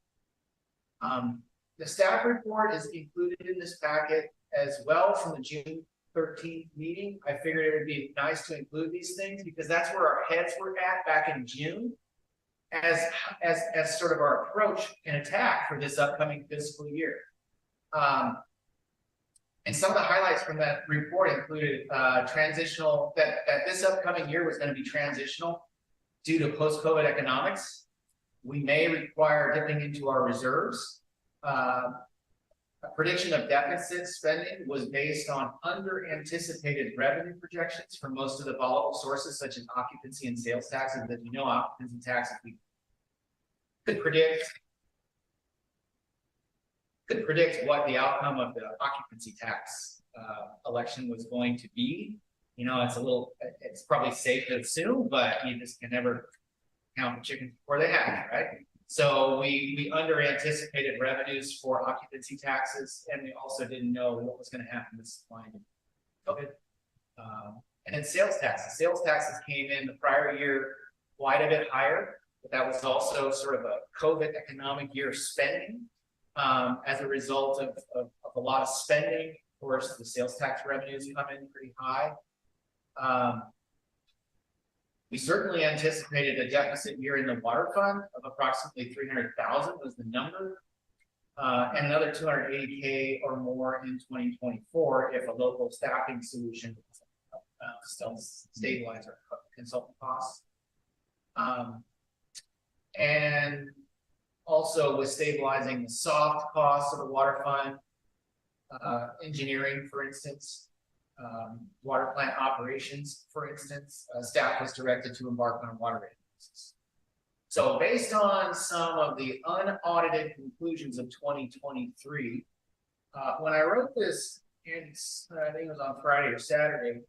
The staff report is included in this packet as well from the June 13th meeting. I figured it would be nice to include these things because that's where our heads were at back in June as sort of our approach and attack for this upcoming fiscal year. And some of the highlights from that report included transitional, that this upcoming year was going to be transitional due to post-COVID economics. We may require dipping into our reserves. A prediction of deficit spending was based on under-anticipated revenue projections for most of the volatile sources, such as occupancy and sales taxes. As you know, occupancy taxes we could predict what the outcome of the occupancy tax election was going to be. It's probably safe to assume, but you just can never count the chickens before they hatch, right? So we under anticipated revenues for occupancy taxes, and we also didn't know what was going to happen with supply and COVID. And then sales taxes. Sales taxes came in the prior year quite a bit higher, but that was also sort of a COVID economic year spending. As a result of a lot of spending, of course, the sales tax revenues come in pretty high. We certainly anticipated a deficit year in the water fund of approximately 300,000 was the number, and another 280K or more in 2024 if a local staffing solution still stabilize our consultant costs. And also with stabilizing the soft costs of the water fund, engineering, for instance, water plant operations, for instance, staff was directed to embark on a water rate analysis. So based on some of the unaudited conclusions of 2023, when I wrote this, I think it was on Friday or Saturday,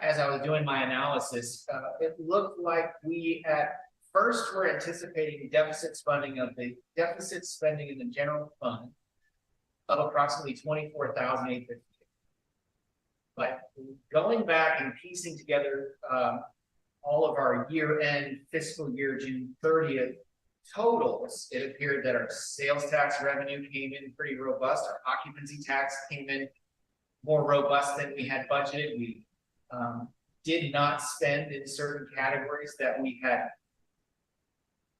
as I was doing my analysis, it looked like we at first were anticipating deficit spending in the general fund of approximately $24,850. But going back and piecing together, all of our year-end fiscal year, June 30th totals, it appeared that our sales tax revenue came in pretty robust. Our occupancy tax came in more robust than we had budgeted. We did not spend in certain categories that we had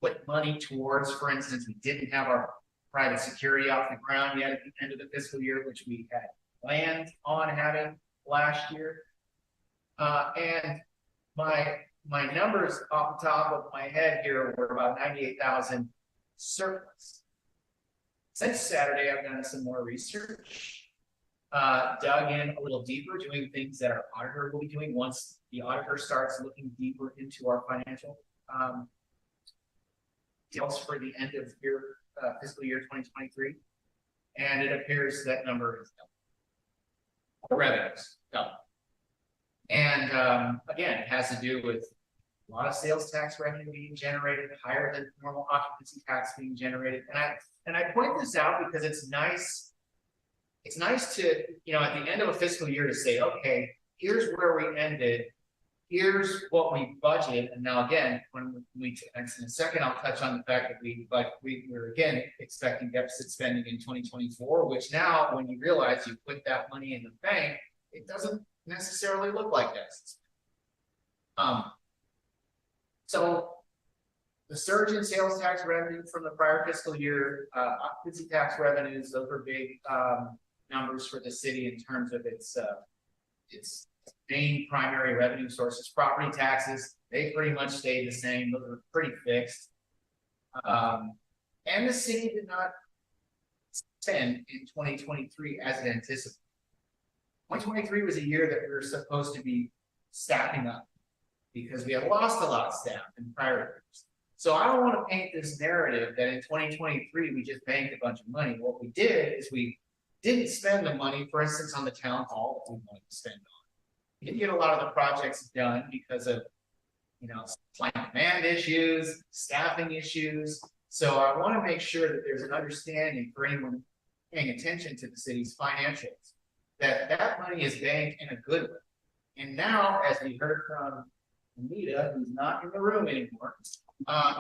put money towards. For instance, we didn't have our private security off the ground yet at the end of the fiscal year, which we had planned on having last year. And my numbers off the top of my head here were about 98,000 surplus. Since Saturday, I've done some more research, dug in a little deeper, doing things that our auditor will be doing once the auditor starts looking deeper into our financial details for the end of year fiscal year 2023, and it appears that number is double. The revenues double. And again, it has to do with a lot of sales tax revenue being generated, higher than normal occupancy tax being generated. And I point this out because it's nice. It's nice to, you know, at the end of a fiscal year to say, okay, here's where we ended. Here's what we budgeted. And now again, when we, in a second, I'll touch on the fact that we're again expecting deficit spending in 2024, which now when you realize you put that money in the bank, it doesn't necessarily look like deficit. So the surge in sales tax revenue from the prior fiscal year, occupancy tax revenues, those are big numbers for the city in terms of its main primary revenue sources. Property taxes, they pretty much stayed the same. Those are pretty fixed. And the city did not spend in 2023 as it anticipated. 2023 was a year that we were supposed to be staffing up because we had lost a lot of staff in prior years. So I don't want to paint this narrative that in 2023 we just banked a bunch of money. What we did is we didn't spend the money, for instance, on the town hall that we wanted to spend on. We didn't get a lot of the projects done because of, you know, supply and demand issues, staffing issues. So I want to make sure that there's an understanding for anyone paying attention to the city's financials, that that money is banked in a good way. And now, as we heard from Anita, who's not in the room anymore,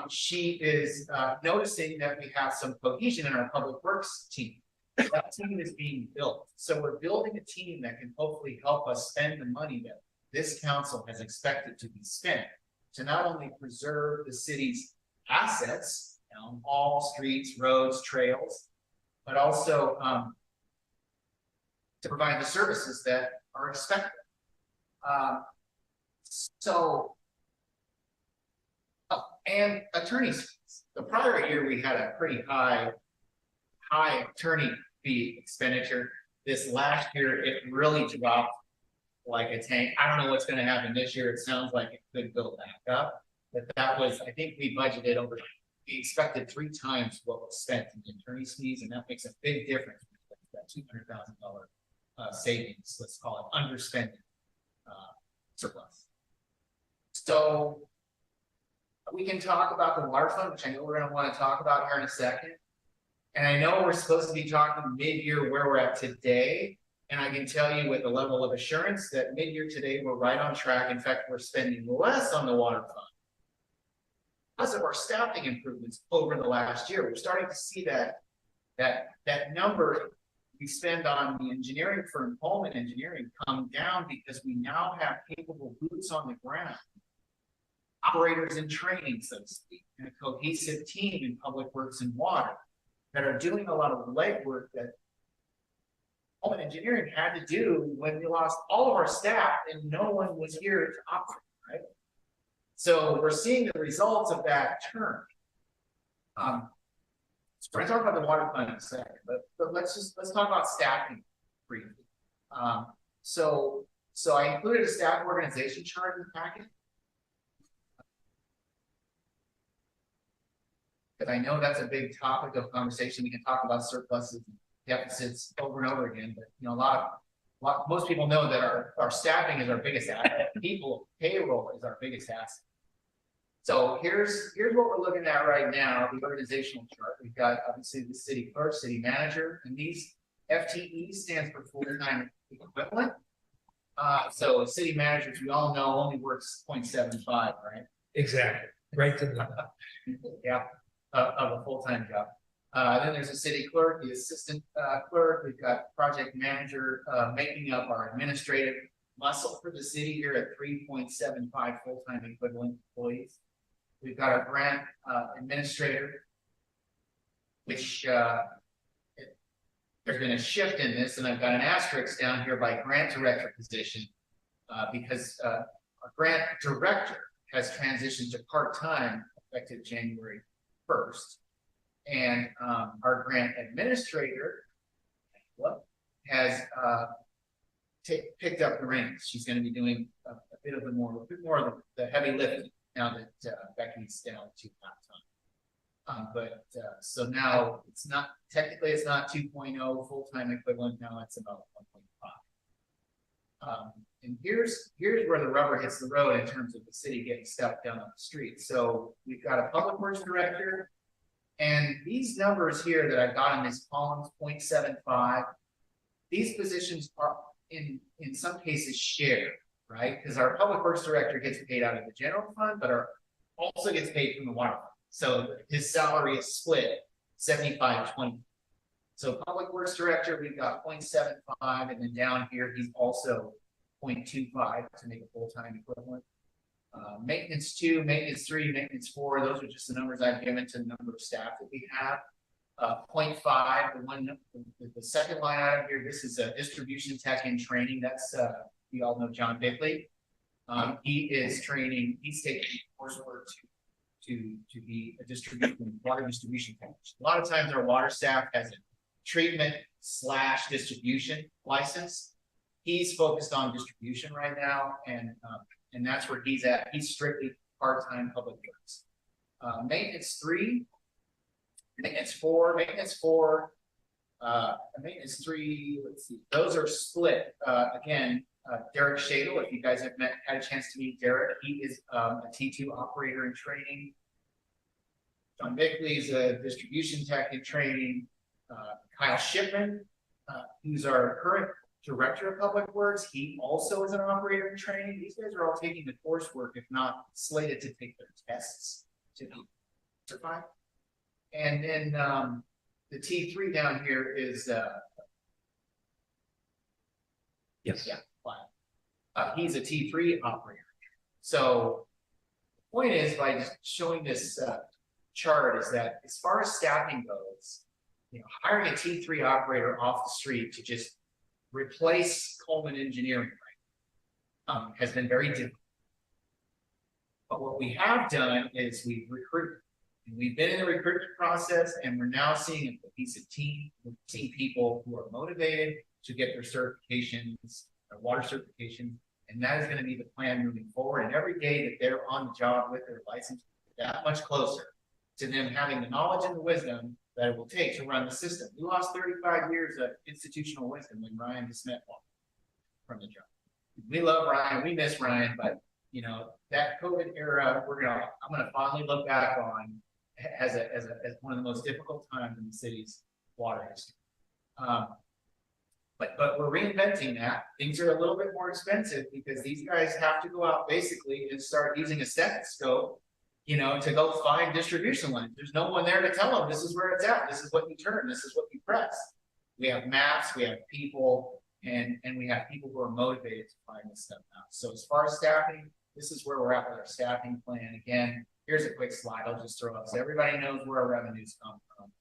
she is noticing that we have some cohesion in our public works team. That team is being built. So we're building a team that can hopefully help us spend the money that this council has expected to be spent to not only preserve the city's assets, down all streets, roads, trails, but also to provide the services that are expected. And attorney's fees. The prior year we had a pretty high attorney fee expenditure. This last year it really dropped like a tank. I don't know what's going to happen this year. It sounds like it could go back up, but that was, I think we budgeted over. We expected 3 times what was spent in attorney's fees, and that makes a big difference. That $200,000 savings, let's call it underspending surplus. So we can talk about the water fund, which I know we're going to want to talk about here in a second. And I know we're supposed to be talking mid-year where we're at today. And I can tell you with a level of assurance that mid-year today, we're right on track. In fact, we're spending less on the water fund because of our staffing improvements over the last year. We're starting to see that number we spend on the engineering firm, Pullman Engineering, come down because we now have capable boots on the ground, operators in training, so to speak, and a cohesive team in public works and water that are doing a lot of legwork that Pullman Engineering had to do when we lost all of our staff and no one was here to operate, right? So we're seeing the results of that turn. So we're going to talk about the water fund in a second, but let's talk about staffing briefly. So I included a staff organization chart in the packet. Because I know that's a big topic of conversation. We can talk about surpluses and deficits over and over again, but you know, most people know that our staffing is our biggest asset. Payroll is our biggest asset. So here's what we're looking at right now, the organizational chart. We've got obviously the city clerk, city manager, and these FTE stands for full-time equivalent. So city managers, we all know, only works 0.75, right? Exactly, right to the, Yeah, of a full-time job. Then there's a city clerk, the assistant clerk, we've got project manager, making up our administrative muscle for the city here at 3.75 full-time equivalent employees. We've got our grant administrator, which there's been a shift in this, and I've got an asterisk down here by grant director position, because our grant director has transitioned to part-time effective January 1st. And our grant administrator has picked up the reins. She's going to be doing a bit more of the heavy lifting now that Becky's down to half-time. So now it's not technically 2.0 full-time equivalent. Now it's about 1.5. And here's where the rubber hits the road in terms of the city getting stuff done on the street. So we've got a public works director, and these numbers here that I've got in these columns, 0.75, these positions are in some cases shared, right? Because our public works director gets paid out of the general fund, but also gets paid from the water fund. So his salary is split 75-20. So public works director, we've got 0.75, and then down here, he's also 0.25 to make a full-time equivalent. Maintenance 2, maintenance 3, maintenance 4, those are just the numbers I've given to the number of staff that we have. 0.5, the second line item here, this is a distribution tech in training. That's, we all know John Bickley. He is training, he's taking coursework to be a water distribution technician. A lot of times our water staff has a treatment/distribution license. He's focused on distribution right now, and that's where he's at. He's strictly part-time public works. Maintenance 3, maintenance 4, maintenance 3. Let's see; those are split. Again, Derek Shadle. If you guys have had a chance to meet Derek, he is a T2 operator in training. John Bickley is a distribution tech in training. Kyle Shipman, who's our current director of public works, he also is an operator in training. These guys are all taking the coursework, if not slated to take their tests to be certified. And then the T3 down here is yes. Yeah, fine. He's a T3 operator. So the point is, by just showing this chart, is that as far as staffing goes, hiring a T3 operator off the street to just replace Coleman Engineering has been very difficult. But what we have done is we've recruited. And we've been in the recruitment process, and we're now seeing a cohesive team. We're seeing people who are motivated to get their certifications, their water certifications, and that is going to be the plan moving forward. And every day that they're on the job with their license, that much closer to them having the knowledge and the wisdom that it will take to run the system. We lost 35 years of institutional wisdom when Ryan DeSmet walked from the job. We love Ryan, we miss Ryan, but that COVID era, I'm gonna fondly look back on as one of the most difficult times in the city's water history. But we're reinventing that. Things are a little bit more expensive because these guys have to go out basically and start using a stethoscope, to go find distribution lines. There's no one there to tell them this is where it's at. This is what you turn. This is what you press. We have maps, we have people, and we have people who are motivated to find this stuff out. So as far as staffing, this is where we're at with our staffing plan. Again, here's a quick slide I'll just throw up so everybody knows where our revenues come from,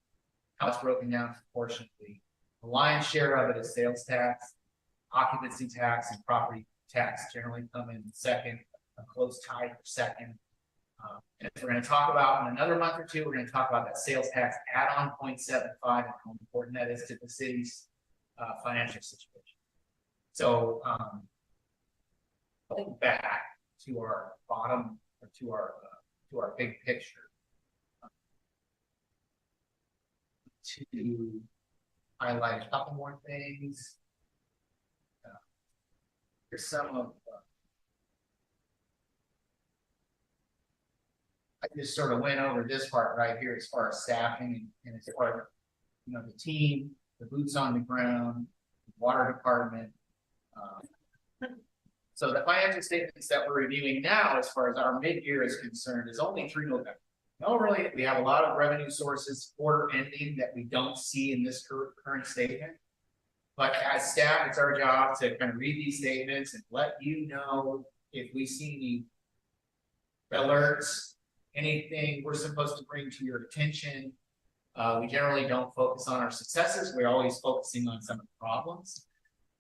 how it's broken down proportionately. The lion's share of it is sales tax, occupancy tax, and property tax generally come in second, a close tie for second. And we're going to talk about in another month or two, we're going to talk about that sales tax add-on 0.75 and how important that is to the city's financial situation. So going back to our bottom, or to our big picture, to highlight a couple more things. Here's some of I just sort of went over this part right here as far as staffing and as far as the team, the boots on the ground, the water department, So the financial statements that we're reviewing now, as far as our mid-year is concerned, is only through November. No, really, we have a lot of revenue sources quarter ending that we don't see in this current statement. But as staff, it's our job to kind of read these statements and let you know if we see any alerts, anything we're supposed to bring to your attention. We generally don't focus on our successes. We're always focusing on some of the problems.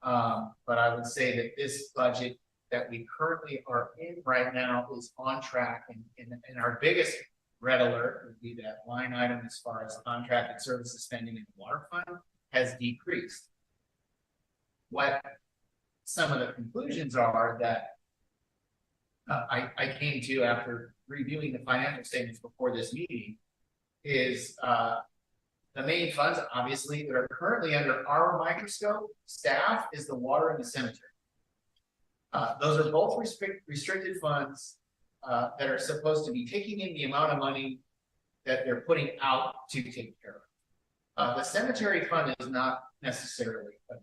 But I would say that this budget that we currently are in right now is on track, and our biggest red alert would be that line item as far as contracted services spending in the water fund has decreased. What some of the conclusions are that I came to after reviewing the financial statements before this meeting is the main funds, obviously, that are currently under our microscope, staff, is the water and the cemetery. Those are both restricted funds that are supposed to be taking in the amount of money that they're putting out to take care of. The cemetery fund is not necessarily a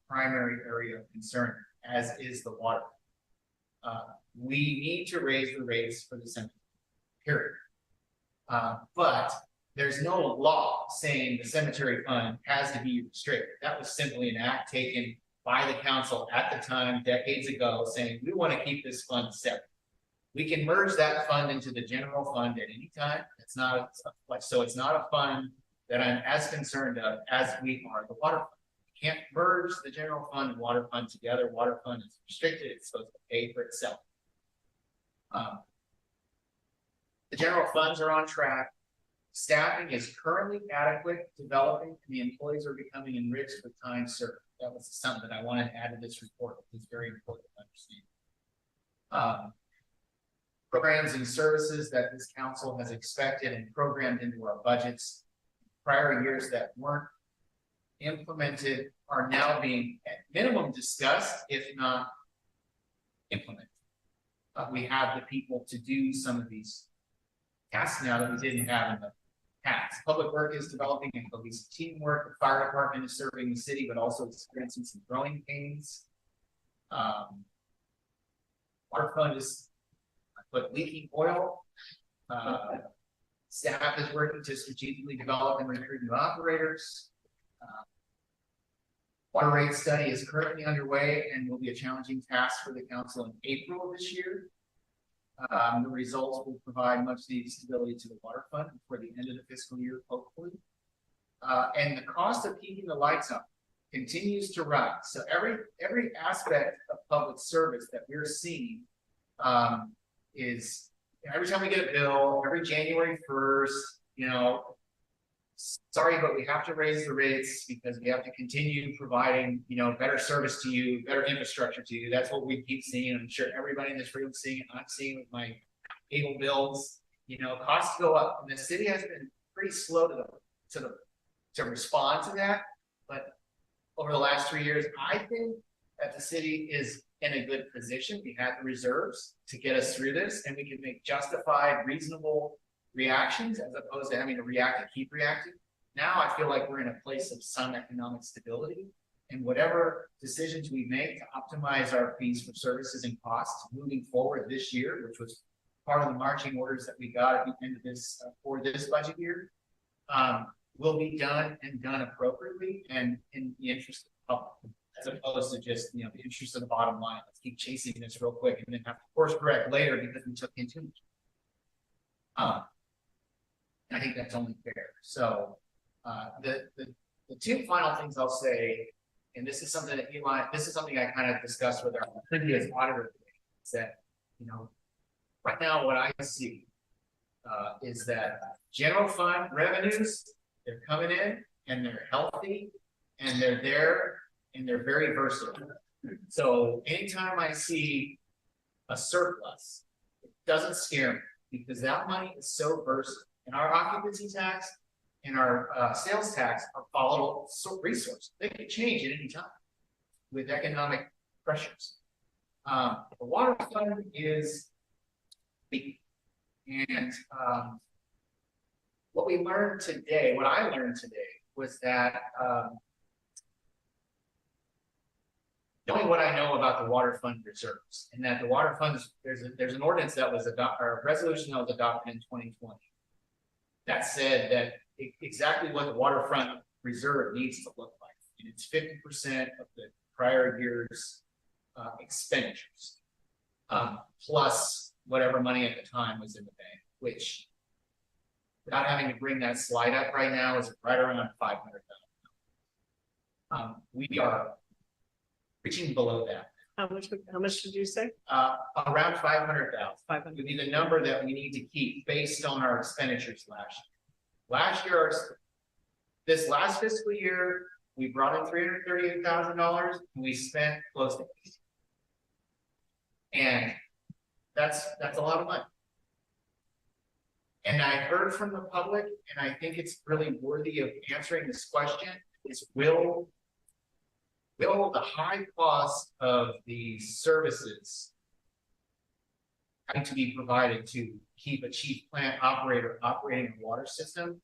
primary area of concern, as is the water. We need to raise the rates for the cemetery, period. But there's no law saying the cemetery fund has to be restricted. That was simply an act taken by the council at the time, decades ago, saying we want to keep this fund separate. We can merge that fund into the general fund at any time. It's not so it's not a fund that I'm as concerned of as we are the water fund. You can't merge the general fund and water fund together. Water fund is restricted. It's supposed to pay for itself. The general funds are on track. Staffing is currently adequate, developing, and the employees are becoming enriched with time served. That was something that I wanted to add to this report. It's very important to understand. Programs and services that this council has expected and programmed into our budgets prior years that weren't implemented are now being at minimum discussed, if not implemented. We have the people to do some of these tasks now that we didn't have in the past. Public work is developing a cohesive teamwork. The fire department is serving the city, but also experiencing some growing pains. Water fund is leaking oil. Staff is working to strategically develop and recruit new operators. Water rate study is currently underway and will be a challenging task for the council in April of this year. The results will provide much needed stability to the water fund before the end of the fiscal year, hopefully. And the cost of keeping the lights on continues to rise. So every aspect of public service that we're seeing is every time we get a bill, every January 1st, you know, sorry, but we have to raise the rates because we have to continue providing, you know, better service to you, better infrastructure to you. That's what we keep seeing. I'm sure everybody in this room is seeing it. I'm seeing it with my cable bills. You know, costs go up, and the city has been pretty slow to respond to that. But over the last 3 years, I think that the city is in a good position. We have the reserves to get us through this, and we can make justified, reasonable reactions as opposed to having to react and keep reacting. Now I feel like we're in a place of some economic stability, and whatever decisions we make to optimize our fees for services and costs moving forward this year, which was part of the marching orders that we got at the end of this for this budget year, will be done and done appropriately and in the interest of the public, as opposed to just, you know, the interest of the bottom line. Let's keep chasing this real quick and then have to course correct later because we took in too much. I think that's only fair. So the two final things I'll say, and this is something that this is something I kind of discussed with our previous auditor, is that, you know, right now what I see is that general fund revenues, they're coming in and they're healthy and they're there and they're very versatile. So anytime I see a surplus, it doesn't scare me because that money is so versatile. And our occupancy tax and our sales tax are volatile resources. They can change at any time with economic pressures. The water fund is big. And what I learned today was that knowing what I know about the water fund reserves, and that the water funds, there's an ordinance that was adopted, or a resolution that was adopted in 2020. That said that exactly what the waterfront reserve needs to look like. And it's 50% of the prior year's expenditures. Plus whatever money at the time was in the bank, which without having to bring that slide up right now is right around 500,000. We are reaching below that. How much did you say? Around 500,000. 500. Would be the number that we need to keep based on our expenditures last year. Last year, this last fiscal year, we brought in $338,000 and we spent close to $80,000. And that's a lot of money. And I heard from the public, and I think it's really worthy of answering this question, is will the high cost of the services having to be provided to keep a chief plant operator operating a water system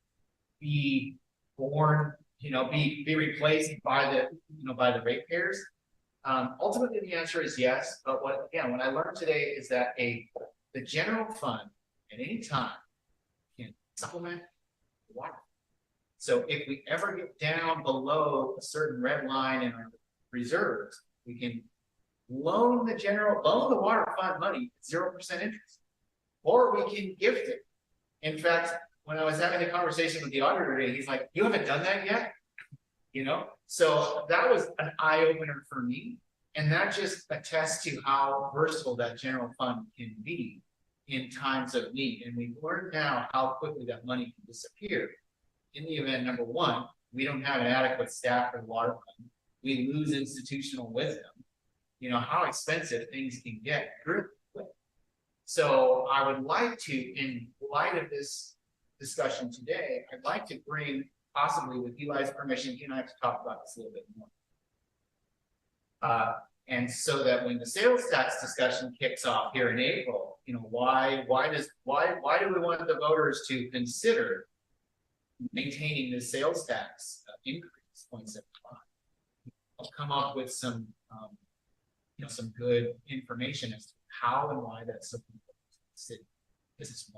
be borne, be replaced by the ratepayers? Ultimately, the answer is yes. But what I learned today is that the general fund at any time can supplement the water. So if we ever get down below a certain red line in our reserves, we can loan the water fund money at 0% interest, or we can gift it. In fact, when I was having a conversation with the auditor today, he's like, "You haven't done that yet?" So that was an eye opener for me, and that just attests to how versatile that general fund can be in times of need. And we've learned now how quickly that money can disappear in the event, number one, we don't have an adequate staff for the water fund. We lose institutional wisdom. How expensive things can get really quick. So I would like to, in light of this discussion today, I'd like to bring, possibly with Eli's permission, he and I have to talk about this a little bit more. And so that when the sales tax discussion kicks off here in April, why do we want the voters to consider maintaining the sales tax increase 0.75? I'll come up with some good information as to how and why that's so important to the city. This is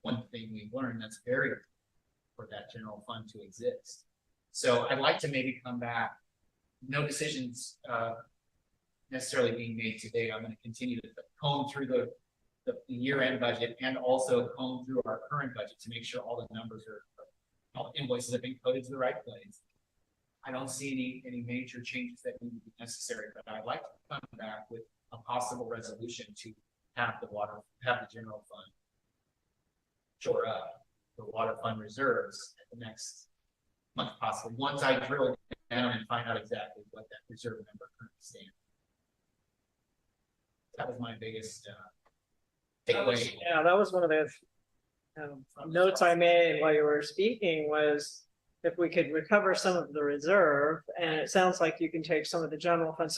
one thing we've learned that's very important for that general fund to exist. So I'd like to maybe come back. No decisions necessarily being made today. I'm going to continue to comb through the year-end budget and also comb through our current budget to make sure all the numbers all the invoices have been coded to the right place. I don't see any major changes that need to be necessary, but I'd like to come back with a possible resolution to have the general fund shore up the water fund reserves at the next month, possibly, once I drill down and find out exactly what that reserve number currently stands. That was my biggest takeaway. Yeah, that was one of the notes I made while you were speaking, was if we could recover some of the reserve, and it sounds like you can take some of the general fund.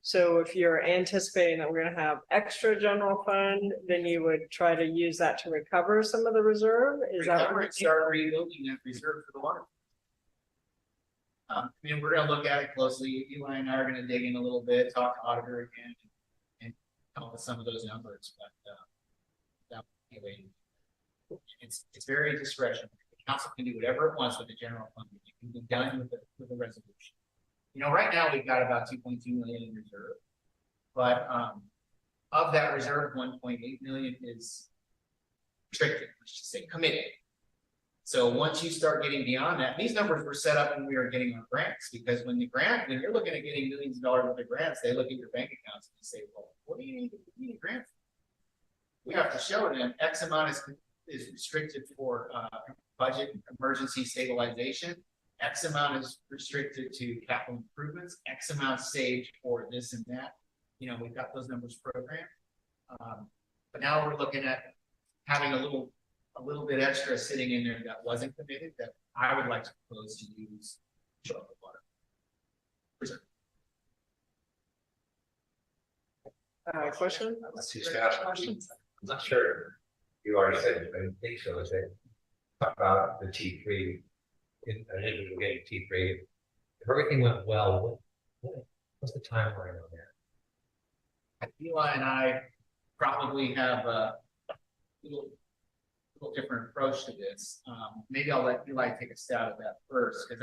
So if you're anticipating that we're going to have extra general fund, then you would try to use that to recover some of the reserve. Is that what start rebuilding that reserve for the water? We're going to look at it closely. Eli and I are going to dig in a little bit, talk to auditor again, and come up with some of those numbers. But anyway, it's very discretionary. The council can do whatever it wants with the general fund. It can be done with the resolution. Right now we've got about 2.2 million in reserve, but of that reserve, 1.8 million is restricted, let's just say committed. So once you start getting beyond that, these numbers were set up when we were getting our grants, because when you're looking at getting millions of dollars worth of grants, they look at your bank accounts and say, well, what do you need a grant for? We have to show them X amount is restricted for budget emergency stabilization. X amount is restricted to capital improvements, X amount saved for this and that. We've got those numbers programmed. But now we're looking at having a little bit extra sitting in there that wasn't committed, that I would like to propose to use to show up the water reserve. question? Let's see, Scott. I'm not sure. You already said it, but I didn't think so. Talk about the T3. I think we were getting T3. If everything went well, What's the timeline on that? Eli and I probably have a little different approach to this. Maybe I'll let Eli take a stab at that first, because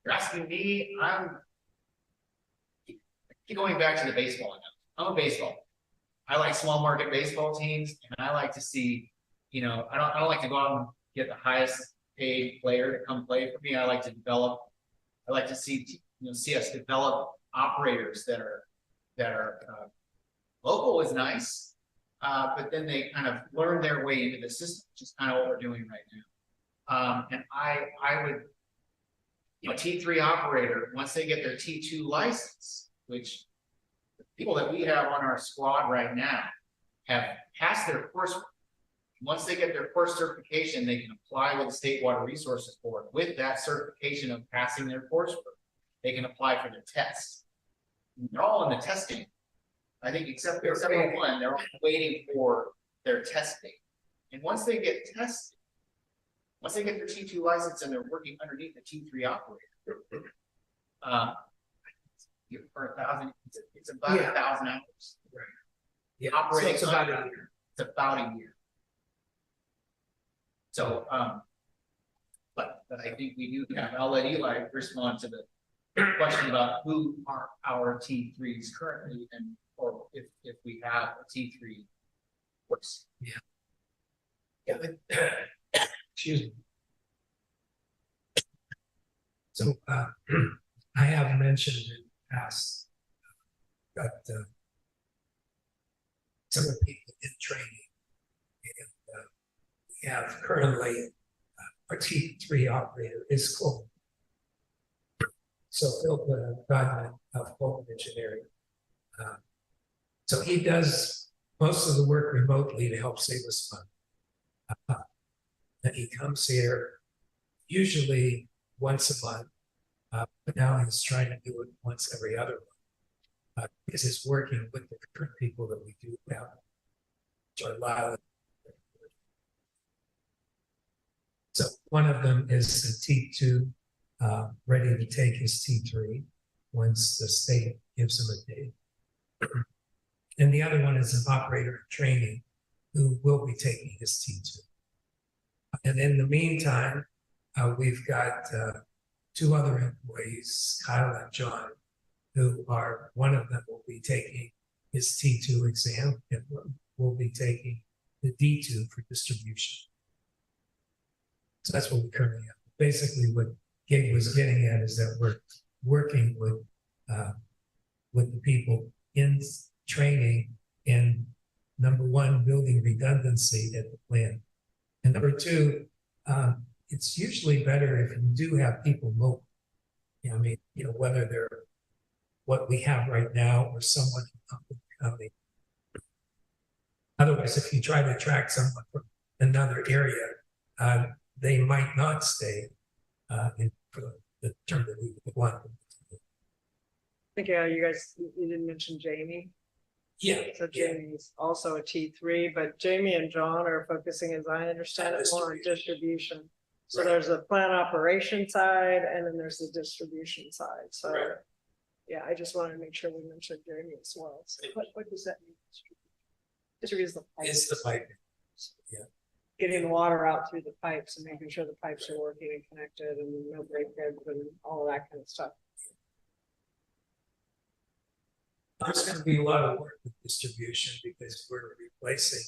you're asking me, keep going back to the baseball analogy. I'm a baseball. I like small market baseball teams, and I like to see, I don't like to go out and get the highest paid player to come play for me. I like to see us develop operators that are local is nice, but then they kind of learn their way into the system, which is kind of what we're doing right now. And I would, T3 operator, once they get their T2 license, which the people that we have on our squad right now have passed their coursework. Once they get their course certification, they can apply with the State Water Resources Board. With that certification of passing their coursework, they can apply for their tests. They're all in the testing. I think except for one, they're all waiting for their test date. And once they get tested, once they get their T2 license and they're working underneath the T3 operator, for 1,000, it's about 1,000 hours. Right. Yeah. Operating so it's about a year. It's about a year. So, but I think we do have, I'll let Eli respond to the question about who are our T3s currently, or if we have a T3 course. Yeah. Excuse me. So I have mentioned in the past that some of the people in training, and we have currently our T3 operator is Coleman. So Phil Godwin of Coleman Engineering. So he does most of the work remotely to help save us money. And he comes here usually once a month, but now he's trying to do it once every other month because he's working with the current people that we do have, which are a lot of. So one of them is the T2, ready to take his T3 once the state gives him a date. And the other one is an operator in training who will be taking his T2. And in the meantime, we've got two other employees, Kyle and John, who are, one of them will be taking his T2 exam and will be taking the D2 for distribution. So that's what we currently have. Basically, what Gabe was getting at is that we're working with the people in training and number one, building redundancy at the plant. And number two, it's usually better if you do have people local. I mean, whether they're what we have right now or someone in the county. Otherwise, if you try to attract someone from another area, they might not stay for the term that we would want them to do. I think you didn't mention Jamie. Yeah. So Jamie's also a T3, but Jamie and John are focusing, as I understand it, more on distribution. So there's a plant operation side and then there's the distribution side. So yeah, I just wanted to make sure we mentioned Jamie as well. So what does that mean? Distribute is the pipe. It's the pipe. Yeah. Getting the water out through the pipes and making sure the pipes are working and connected and no breakage and all of that kind of stuff. There's going to be a lot of work with distribution because we're replacing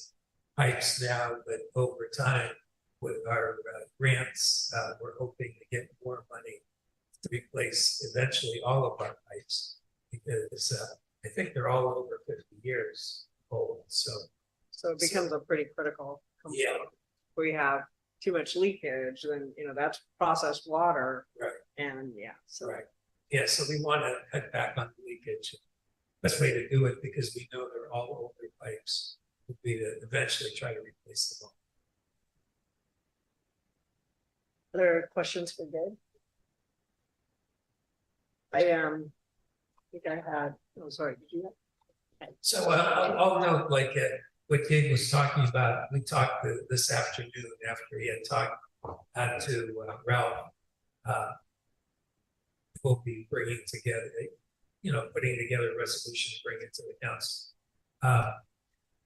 pipes now, but over time with our grants, we're hoping to get more money to replace eventually all of our pipes because I think they're all over 50 years old. So it becomes a pretty critical component. Yeah. We have too much leakage, then that's processed water. Right. And so so we want to cut back on the leakage. Best way to do it, because we know they're all older pipes, would be to eventually try to replace them all. Other questions for Gabe? I think I had. Oh, sorry. Did you have? So I'll note, like what Gabe was talking about. We talked this afternoon after he had talked to Ralph. we'll be bringing together, putting together a resolution to bring it to the council.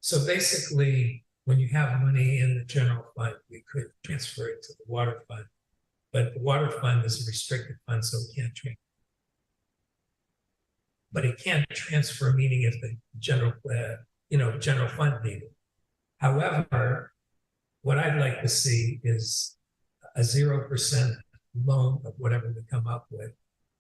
So basically, when you have money in the general fund, we could transfer it to the water fund. But the water fund is a restricted fund, so it can't transfer. But it can transfer, meaning if the general fund needed. However, what I'd like to see is a 0% loan of whatever we come up with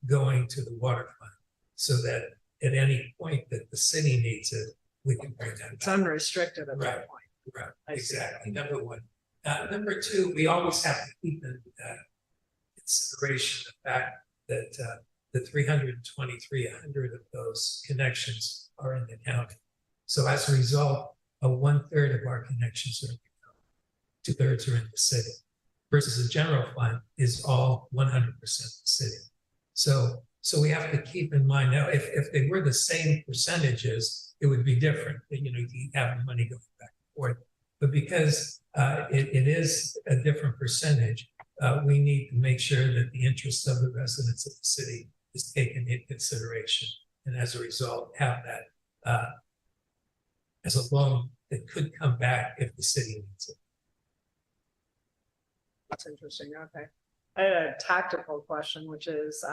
going to the water fund, so that at any point that the city needs it, we can bring that It's back. unrestricted at that point. Right, I see. exactly. Number one. Number two, we always have to keep in consideration the fact that the 323, 100 of those connections are in the county. So as a result, 1/3 of our connections are in the county, 2/3 are in the city, versus the general fund is all 100% the city. So we have to keep in mind now, if they were the same percentages, it would be different. You have the money going back and forth. But because it is a different percentage, we need to make sure that the interests of the residents of the city is taken into consideration. And as a result, have that as a loan that could come back if the city needs it. That's interesting. Okay. I had a tactical question, which is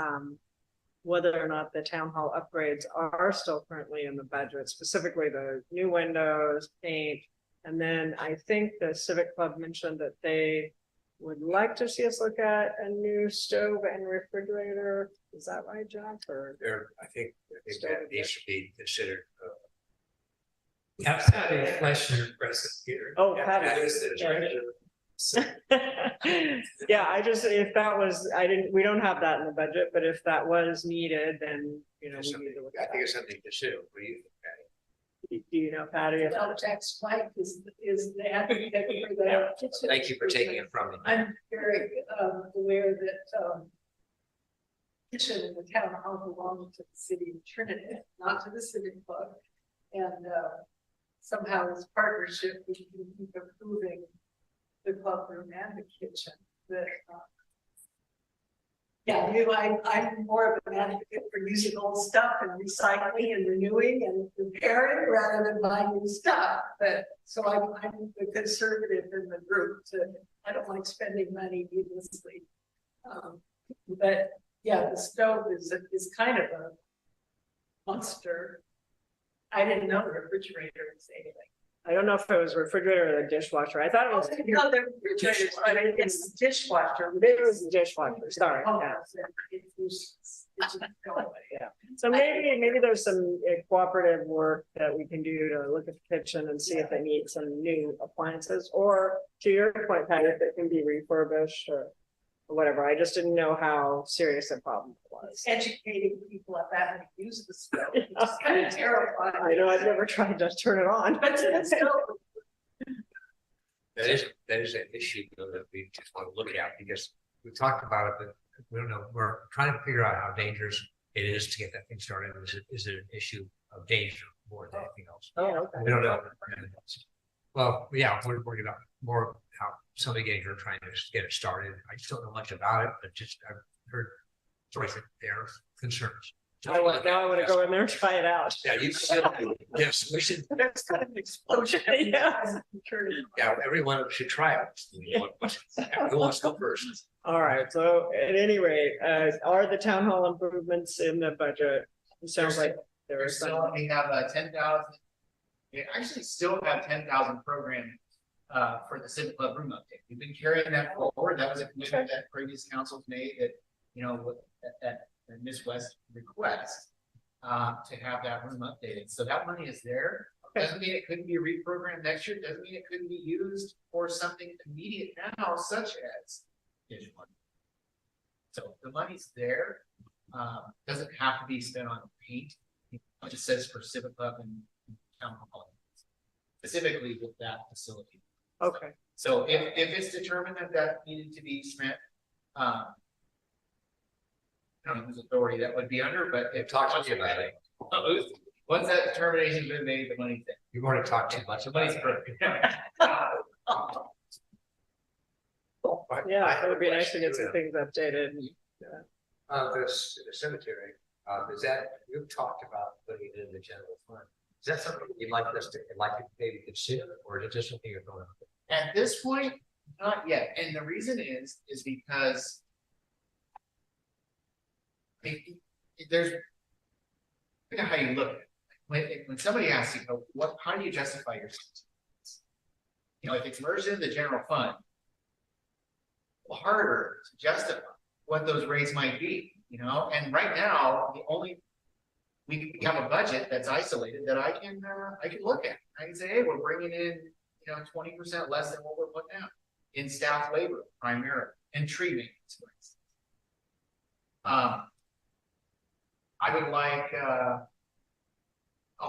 whether or not the town hall upgrades are still currently in the budget, specifically the new windows, paint. And then I think the Civic Club mentioned that they would like to see us look at a new stove and refrigerator. Is that right, Jack? Or I think that needs to be considered. We have Patty Fleishner present here. Oh, Yeah, Patty. is the treasurer. So, yeah, we don't have that in the budget, but if that was needed, then, we need to look I at think that. it's something to consider. What do you think, Patty? Do you know, Patty? if- Jack's wife is the advocate for the kitchen. Thank you for taking it from me. I'm very aware that kitchen in the town hall belongs to the city of Trinidad, not to the Civic Club. And somehow this partnership, we can keep improving the club room and the kitchen. But I'm more of an advocate for using old stuff and recycling and renewing and repairing rather than buying new stuff. But so I'm the conservative in the group. I don't like spending money needlessly. But yeah, the stove is kind of a monster. I didn't know the refrigerator was anything. I don't know if it was refrigerator or the dishwasher. I thought it was. No, the refrigerator, but it's the dishwasher. It was the dishwasher, sorry. Oh, Yeah. it's useless. It's just going away. Yeah. So maybe there's some cooperative work that we can do to look at the kitchen and see if they need some new appliances, or to your point, Patty, if it can be refurbished or whatever. I just didn't know how serious the problem was. Educating people about how to use the stove, which is kind of terrifying. I know, I've never tried to turn it on. But it's still, That is an issue though, that we just want to look at, because we talked about it, but we don't know. We're trying to figure out how dangerous it is to get that thing started. Is it an issue of danger more than anything else? Oh, okay. We don't know. Well, yeah, we're working out more how some of the games are trying to get it started. I just don't know much about it, but just I've heard stories that there are concerns. Now I want to go in there and try it out. Yeah, you should. Yes, we should. there's kind of an explosion. Yeah. Yeah, everyone should try it. Who wants to go first? All right, so at any rate, are the town hall improvements in the budget? It sounds like there are some. We have 10,000. We actually still have 10,000 programmed for the Civic Club room update. We've been carrying that forward. That was a commitment that previous councils made that, at Ms. West request to have that room updated. So that money is there. Doesn't mean it couldn't be reprogrammed next year. Doesn't mean it couldn't be used for something immediate now, such as dishwasher. So the money's there. Doesn't have to be spent on paint. It just says for Civic Club and town hall, specifically with that facility. Okay. So if it's determined that needed to be spent, I don't know whose authority that would be under, but if Talk to you about it. once that determination's been made, the money's there. You've already talked too much The about money's it. perfect. Yeah, it would be nice to get some things updated. The cemetery, is that, you've talked about putting it in the general fund. Is that something you'd like us to, maybe consider, or is it just something you're going to? At this point, not yet, and the reason is because there's, how you look at it. When somebody asks you, how do you justify your sentence? You know, if it's merged into the general fund, harder to justify what those rates might be, you know, and right now, we have a budget that's isolated that I can look at. I can say, hey, we're bringing in, 20% less than what we're putting out in staff labor primarily and tree maintenance, for instance. I would like,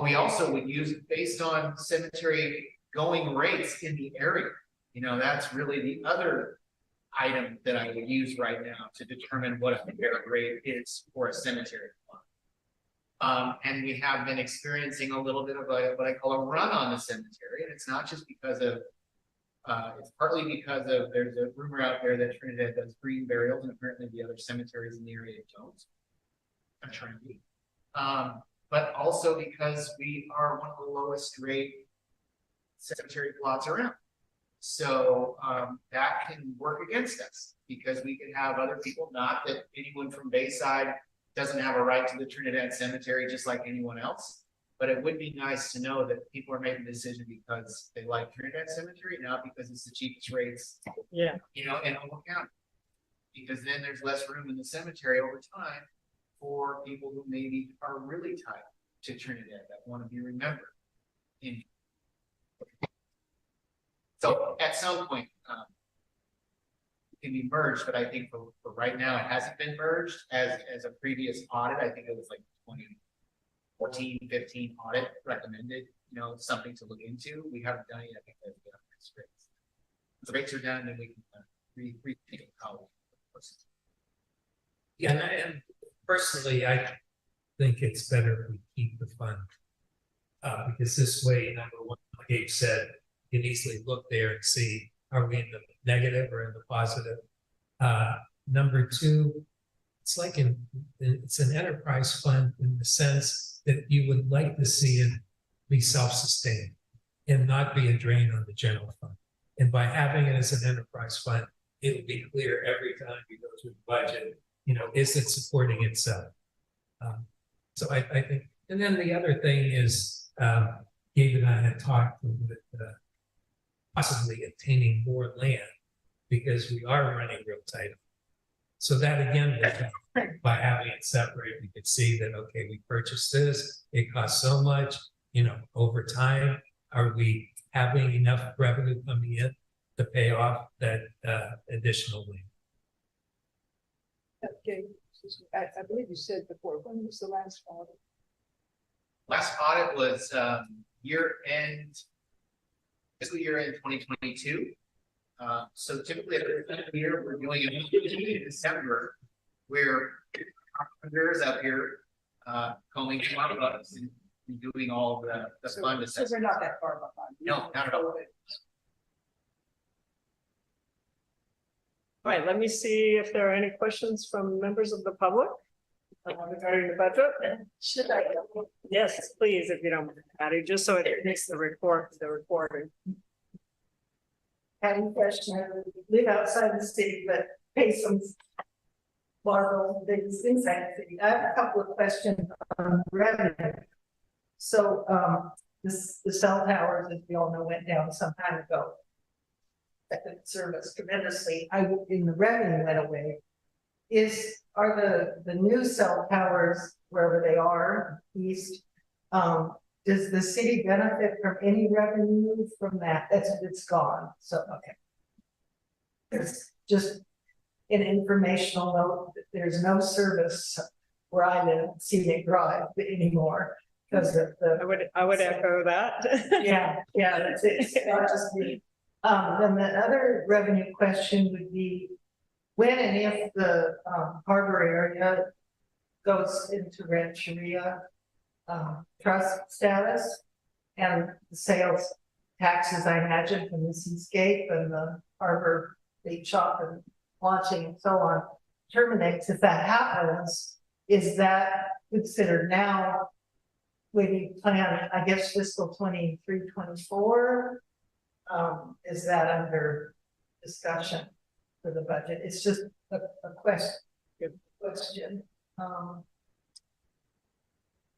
we also would use it based on cemetery going rates in the area. You know, that's really the other item that I would use right now to determine what a fair rate is for a cemetery fund. And we have been experiencing a little bit of what I call a run on the cemetery, and it's not just because of, it's partly because of, there's a rumor out there that Trinidad does green burials, and apparently the other cemeteries in the area don't. I'm trying to be. But also because we are one of the lowest rate cemetery plots around. So that can work against us because we can have other people, not that anyone from Bayside doesn't have a right to the Trinidad Cemetery just like anyone else, but it would be nice to know that people are making the decision because they like Trinidad Cemetery, not because it's the cheapest rates, in Humboldt County. Because then there's less room in the cemetery over time for people who maybe are really tied to Trinidad that want to be remembered. So at some point, it can be merged, but I think for right now, it hasn't been merged as a previous audit. I think it was like 2014, 15 audit recommended, something to look into. We haven't done it yet because we have rates. The rates are done, then we can rethink how. Yeah, and personally, I think it's better if we keep the fund. Because this way, number one, like Gabe said, you can easily look there and see, are we in the negative or in the positive? Number two, it's like it's an enterprise fund in the sense that you would like to see it be self-sustained and not be a drain on the general fund. And by having it as an enterprise fund, it'll be clear every time you go through the budget, is it supporting itself? So I think, and then the other thing is, Gabe and I had talked with possibly obtaining more land because we are running real tight. So that again, by having it separate, we could see that, okay, we purchased this, it costs so much, over time, are we having enough revenue coming in to pay off that additional land? Okay, I believe you said before, when was the last audit? Last audit was fiscal year end 2022. So typically at the end of the year, we're doing it in December, where entrepreneurs out here combing through our books and doing all the fund assessments. So we're not that far behind. No, not at all. All right, let me see if there are any questions from members of the public regarding the budget. Should I? Yes, please, if you don't mind, Patty, just so it makes the recording. Patty Freshner, live outside the city, but pay some marble things inside the city. I have a couple of questions on revenue. So the cell towers, as we all know, went down some time ago. That could serve us tremendously. In the revenue went away. Are the new cell towers, wherever they are, east, does the city benefit from any revenue from that? It's gone. So okay. There's just an informational note that there's no service where I live, Scenic Drive anymore because of the. I would echo that. Yeah, that's it. It's not just me. Then the other revenue question would be when and if the harbor area goes into Rancheria trust status and the sales taxes, I imagine, from the seascape and the harbor bait shop and launching and so on. terminates, if that happens, is that considered now? When you plan, I guess fiscal 23, 24, is that under discussion for the budget? It's just a question.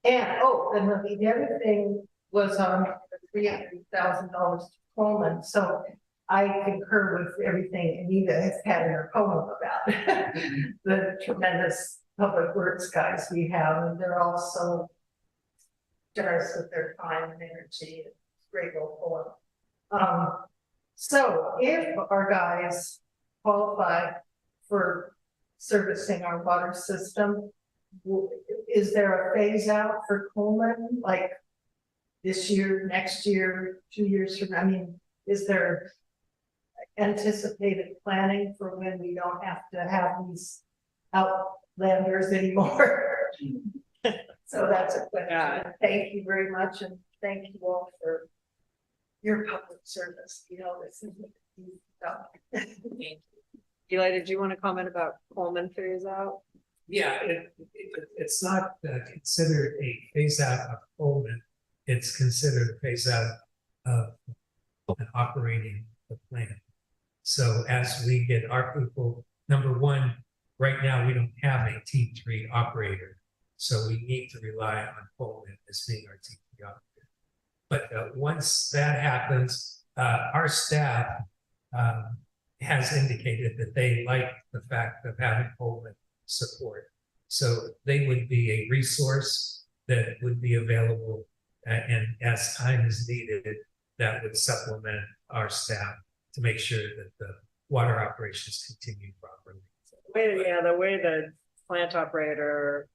And the other thing was on the $300,000 to Coleman. So I concur with everything Anita has had in her poem about the tremendous public works guys we have, and they're all so generous with their time and energy. It's a great little poem. So if our guys qualify for servicing our water system, is there a phase out for Coleman, like this year, next year, 2 years from now? I mean, is there anticipated planning for when we don't have to have these outlanders anymore? So that's a question. Yeah. Thank you very much, and thank you all for your public service. You know, this is Eli, did you want to comment about Coleman phase out? Yeah, it's not considered a phase out of Coleman. It's considered a phase out of an operating the plant. So as we get our people, number one, right now we don't have a T3 operator. So we need to rely on Coleman as being our T3 operator. But once that happens, our staff has indicated that they like the fact of having Coleman support. So they would be a resource that would be available, and as time is needed, that would supplement our staff to make sure that the water operations continue properly. The way the plant operator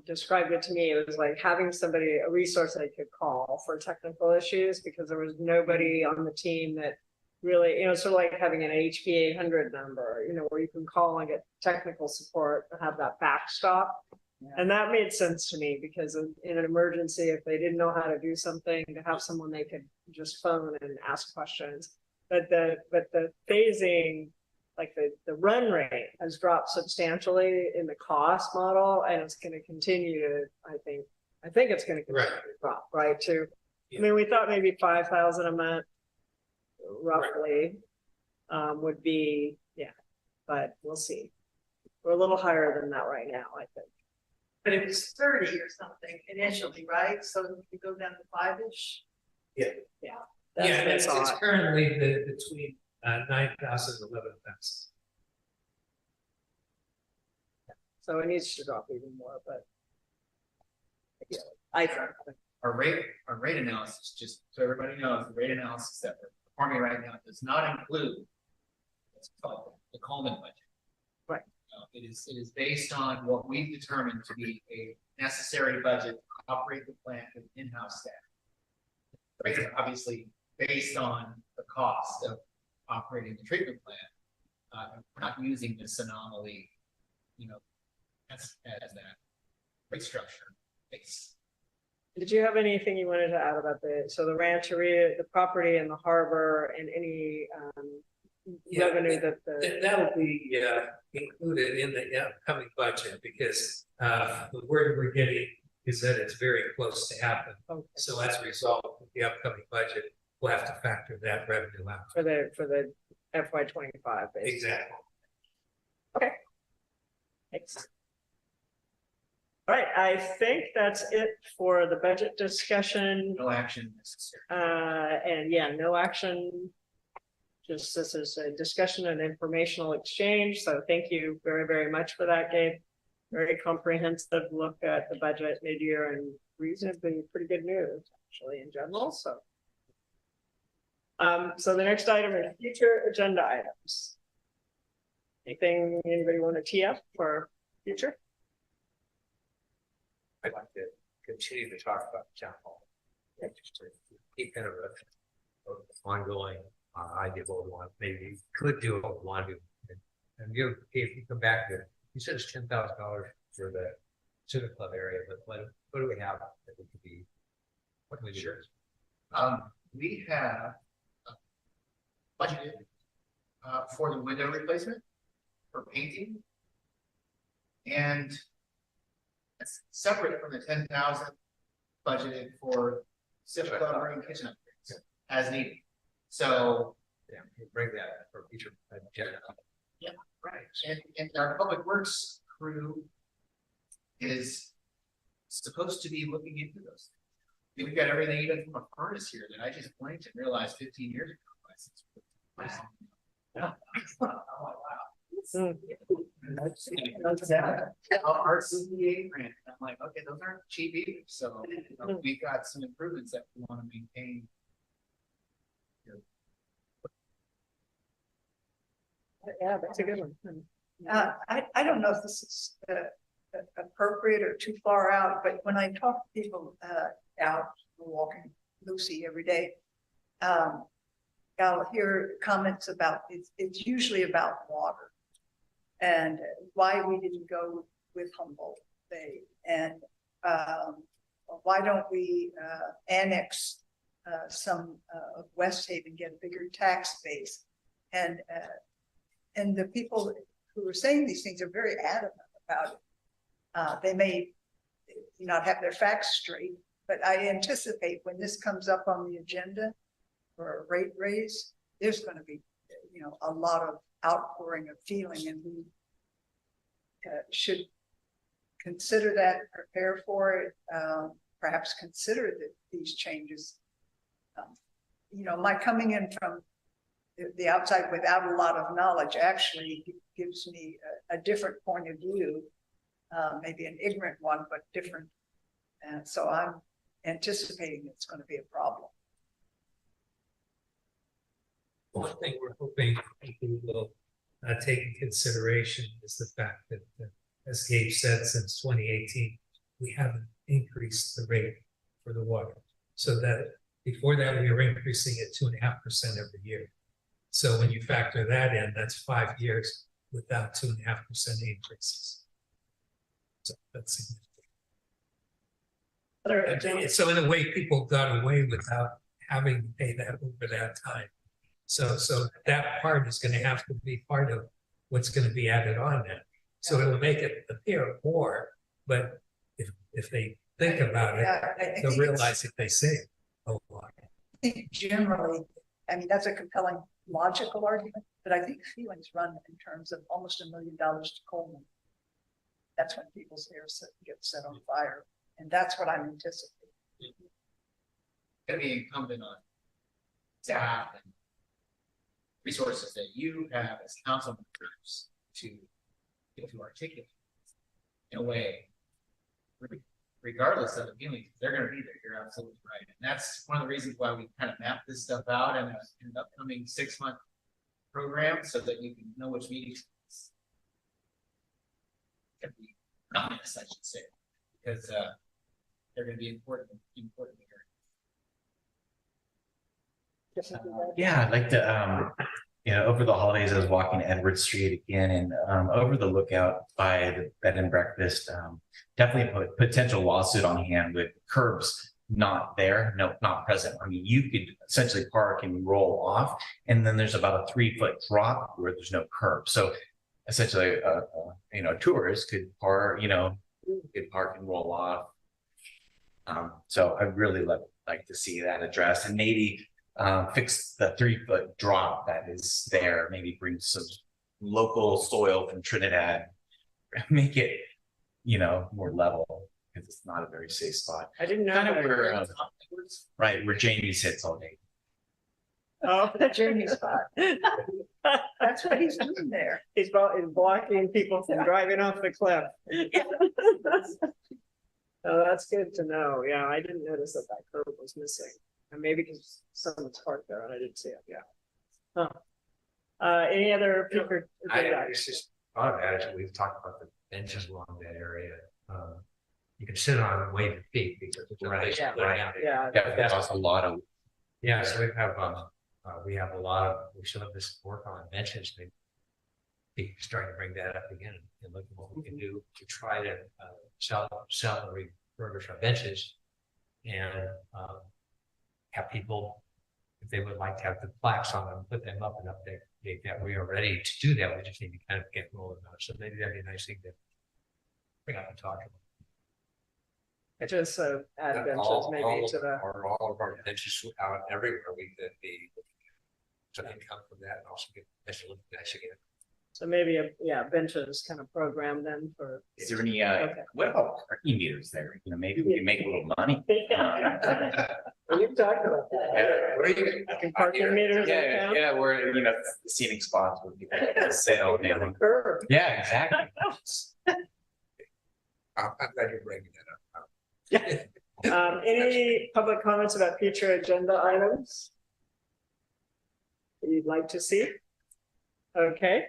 described it to me, it was like having somebody, a resource they could call for technical issues, because there was nobody on the team that really, sort of like having an HP 800 number, where you can call and get technical support and have that backstop. Yeah. And that made sense to me, because in an emergency, if they didn't know how to do something, to have someone they could just phone and ask questions. But the phasing, like the run rate has dropped substantially in the cost model, and it's going to continue to, I think it's going to continue to drop, right? I mean, we thought maybe 5,000 a month, roughly, would be, but we'll see. We're a little higher than that right now, I think. But it was 30 or something initially, right? So you go down to 5-ish. Yeah. It's currently between 9,000 and 11,000. So it needs to drop even more, but I think our rate analysis, just so everybody knows, the rate analysis that we're performing right now does not include what's called the Coleman budget. Right. It is based on what we've determined to be a necessary budget to operate the plant with in-house staff. Right. Obviously, based on the cost of operating the treatment plant, we're not using this anomaly, as that rate structure base. Did you have anything you wanted to add about the Rancheria, the property in the harbor, and any revenue that will be included in the upcoming budget, because the word we're getting is that it's very close to happen. Okay. So as a result of the upcoming budget, we'll have to factor that revenue out for the FY25. Exactly. Okay. Thanks. All right, I think that's it for the budget discussion. No action necessary. And no action. Just this is a discussion and informational exchange. So thank you very, very much for that, Gabe. Very comprehensive look at the budget mid-year, and reasonably pretty good news actually in general. So the next item is future agenda items. Anything anybody want to tee up for future? I'd like to continue to talk about the town hall. Just to keep kind of an ongoing idea of what we want. Maybe you could do what we want to do. And if you come back to, you said it's $10,000 for the Civic Club area, but what do we have that we could be? What can we do? Sure. We have budgeted for the window replacement, for painting, And it's separate from the 10,000 budgeted for civil covering kitchen upgrades as needed. So, Yeah, we'll bring that for future agenda. right, and our public works crew is supposed to be looking into those. We've got everything even from a furnace here that I just blinked and realized 15 years ago. Yeah. Our CPA grant, I'm like, okay, those aren't cheap either, so we've got some improvements that we want to maintain. Yeah, that's a good one. I don't know if this is appropriate or too far out, but when I talk to people out walking Lucy every day, I'll hear comments about it's usually about water and why we didn't go with Humboldt Bay, and why don't we annex some of West Haven, get a bigger tax base, and the people who are saying these things are very adamant about it. They may not have their facts straight, but I anticipate when this comes up on the agenda for a rate raise, there's going to be, a lot of outpouring of feeling, and we should consider that, prepare for it, perhaps consider these changes. My coming in from the outside without a lot of knowledge actually gives me a different point of view, maybe an ignorant one, but different. And so I'm anticipating it's going to be a problem. One thing we're hoping people will take in consideration is the fact that, as Gabe said, since 2018, we haven't increased the rate for the water. So that before that, we were increasing it 2.5% every year. So when you factor that in, that's 5 years without 2.5% increases. So that's significant. So in a way, people got away without having to pay that over that time. So that part is going to have to be part of what's going to be added on then. So it'll make it appear more, but if they think about it, they'll realize if they save a lot. I think generally, that's a compelling logical argument, but I think feelings run in terms of almost $1 million to Coleman. That's when people's hair get set on fire, and that's what I'm anticipating. It's going to be incumbent on staff and resources that you have as council members to articulate in a way, regardless of the feelings, they're going to be there. You're absolutely right. And that's one of the reasons why we kind of mapped this stuff out in an upcoming 6-month program so that you can know which meetings can be honest, I should say, because they're going to be important here. Yeah, I'd like to, over the holidays, I was walking Edward Street again, and over the lookout by the bed and breakfast, definitely a potential lawsuit on hand with curbs not there, not present. You could essentially park and roll off, and then there's about a 3-foot drop where there's no curb. So essentially, a tourist could park, and roll off. So I really like to see that addressed, and maybe fix the 3-foot drop that is there, maybe bring some local soil from Trinidad, make it, more level, because it's not a very safe spot. I didn't know. Kind of where, right, where Jamie sits all day. Oh, The journey spot. That's what he's doing there. He's blocking people from driving off the cliff. Oh, that's good to know. Yeah, I didn't notice that curb was missing. And maybe because someone's parked there and I didn't see it. Yeah. Any other future? It's just thought of that as we've talked about the benches along that area. You can sit on and wave your feet because it's Right, Yeah. That's a lot of. Yeah, so we have a lot of, we still have this work on benches. Maybe starting to bring that up again and look at what we can do to try to sell and refurbish our benches and have people, if they would like to have the plaques on them, put them up and update that we are ready to do that. We just need to kind of get rolling on it. So maybe that'd be a nice thing to bring up and talk. Just add benches All maybe of to the, all of our benches out everywhere, we could be. So income from that and also get special nice again. so maybe benches kind of program then for. Is there any, Okay. what about parking meters there? You know, maybe we can make a little money. We've talked about that. Where are you? Parking meters in Yeah, town? yeah, we're, you know, seating spots would be sale. Curb. Yeah, exactly. I'm glad you're bringing that up. Any public comments about future agenda items? You'd like to see? Okay.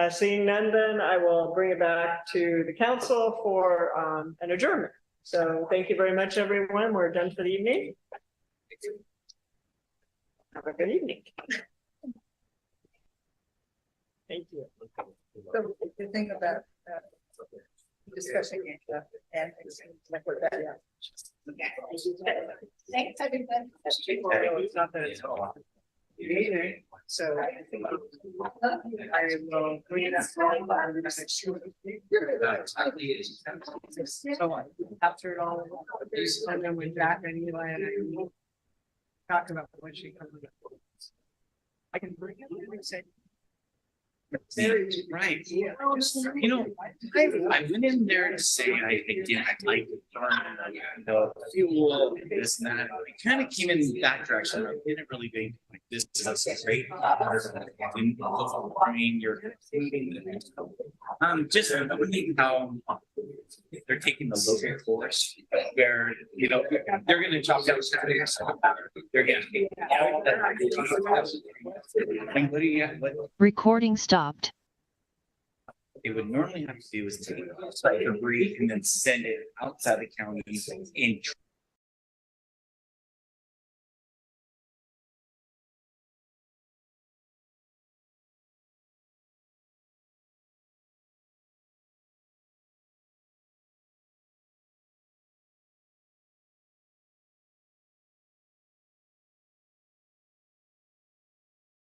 Seeing none, then I will bring it back to the council for an adjournment. So thank you very much, everyone. We're done for the evening. Have a good evening. Thank you. So if you think about discussing it, and like what that, Thanks, everybody. It's not that it's all. Meeting, so I think I will bring it up. So after it all, and then with Jack and Eli and I talk about when she comes. I can bring it and say. Right. You know, I went in there to say I like the fuel, this and that. I kind of came in that direction. I didn't really think like this is great. I mean, you're just looking how they're taking the local course where, you know, they're gonna chop down. They're getting. And what do you have? Recording stopped. They would normally have to do is take debris and then send it outside the county in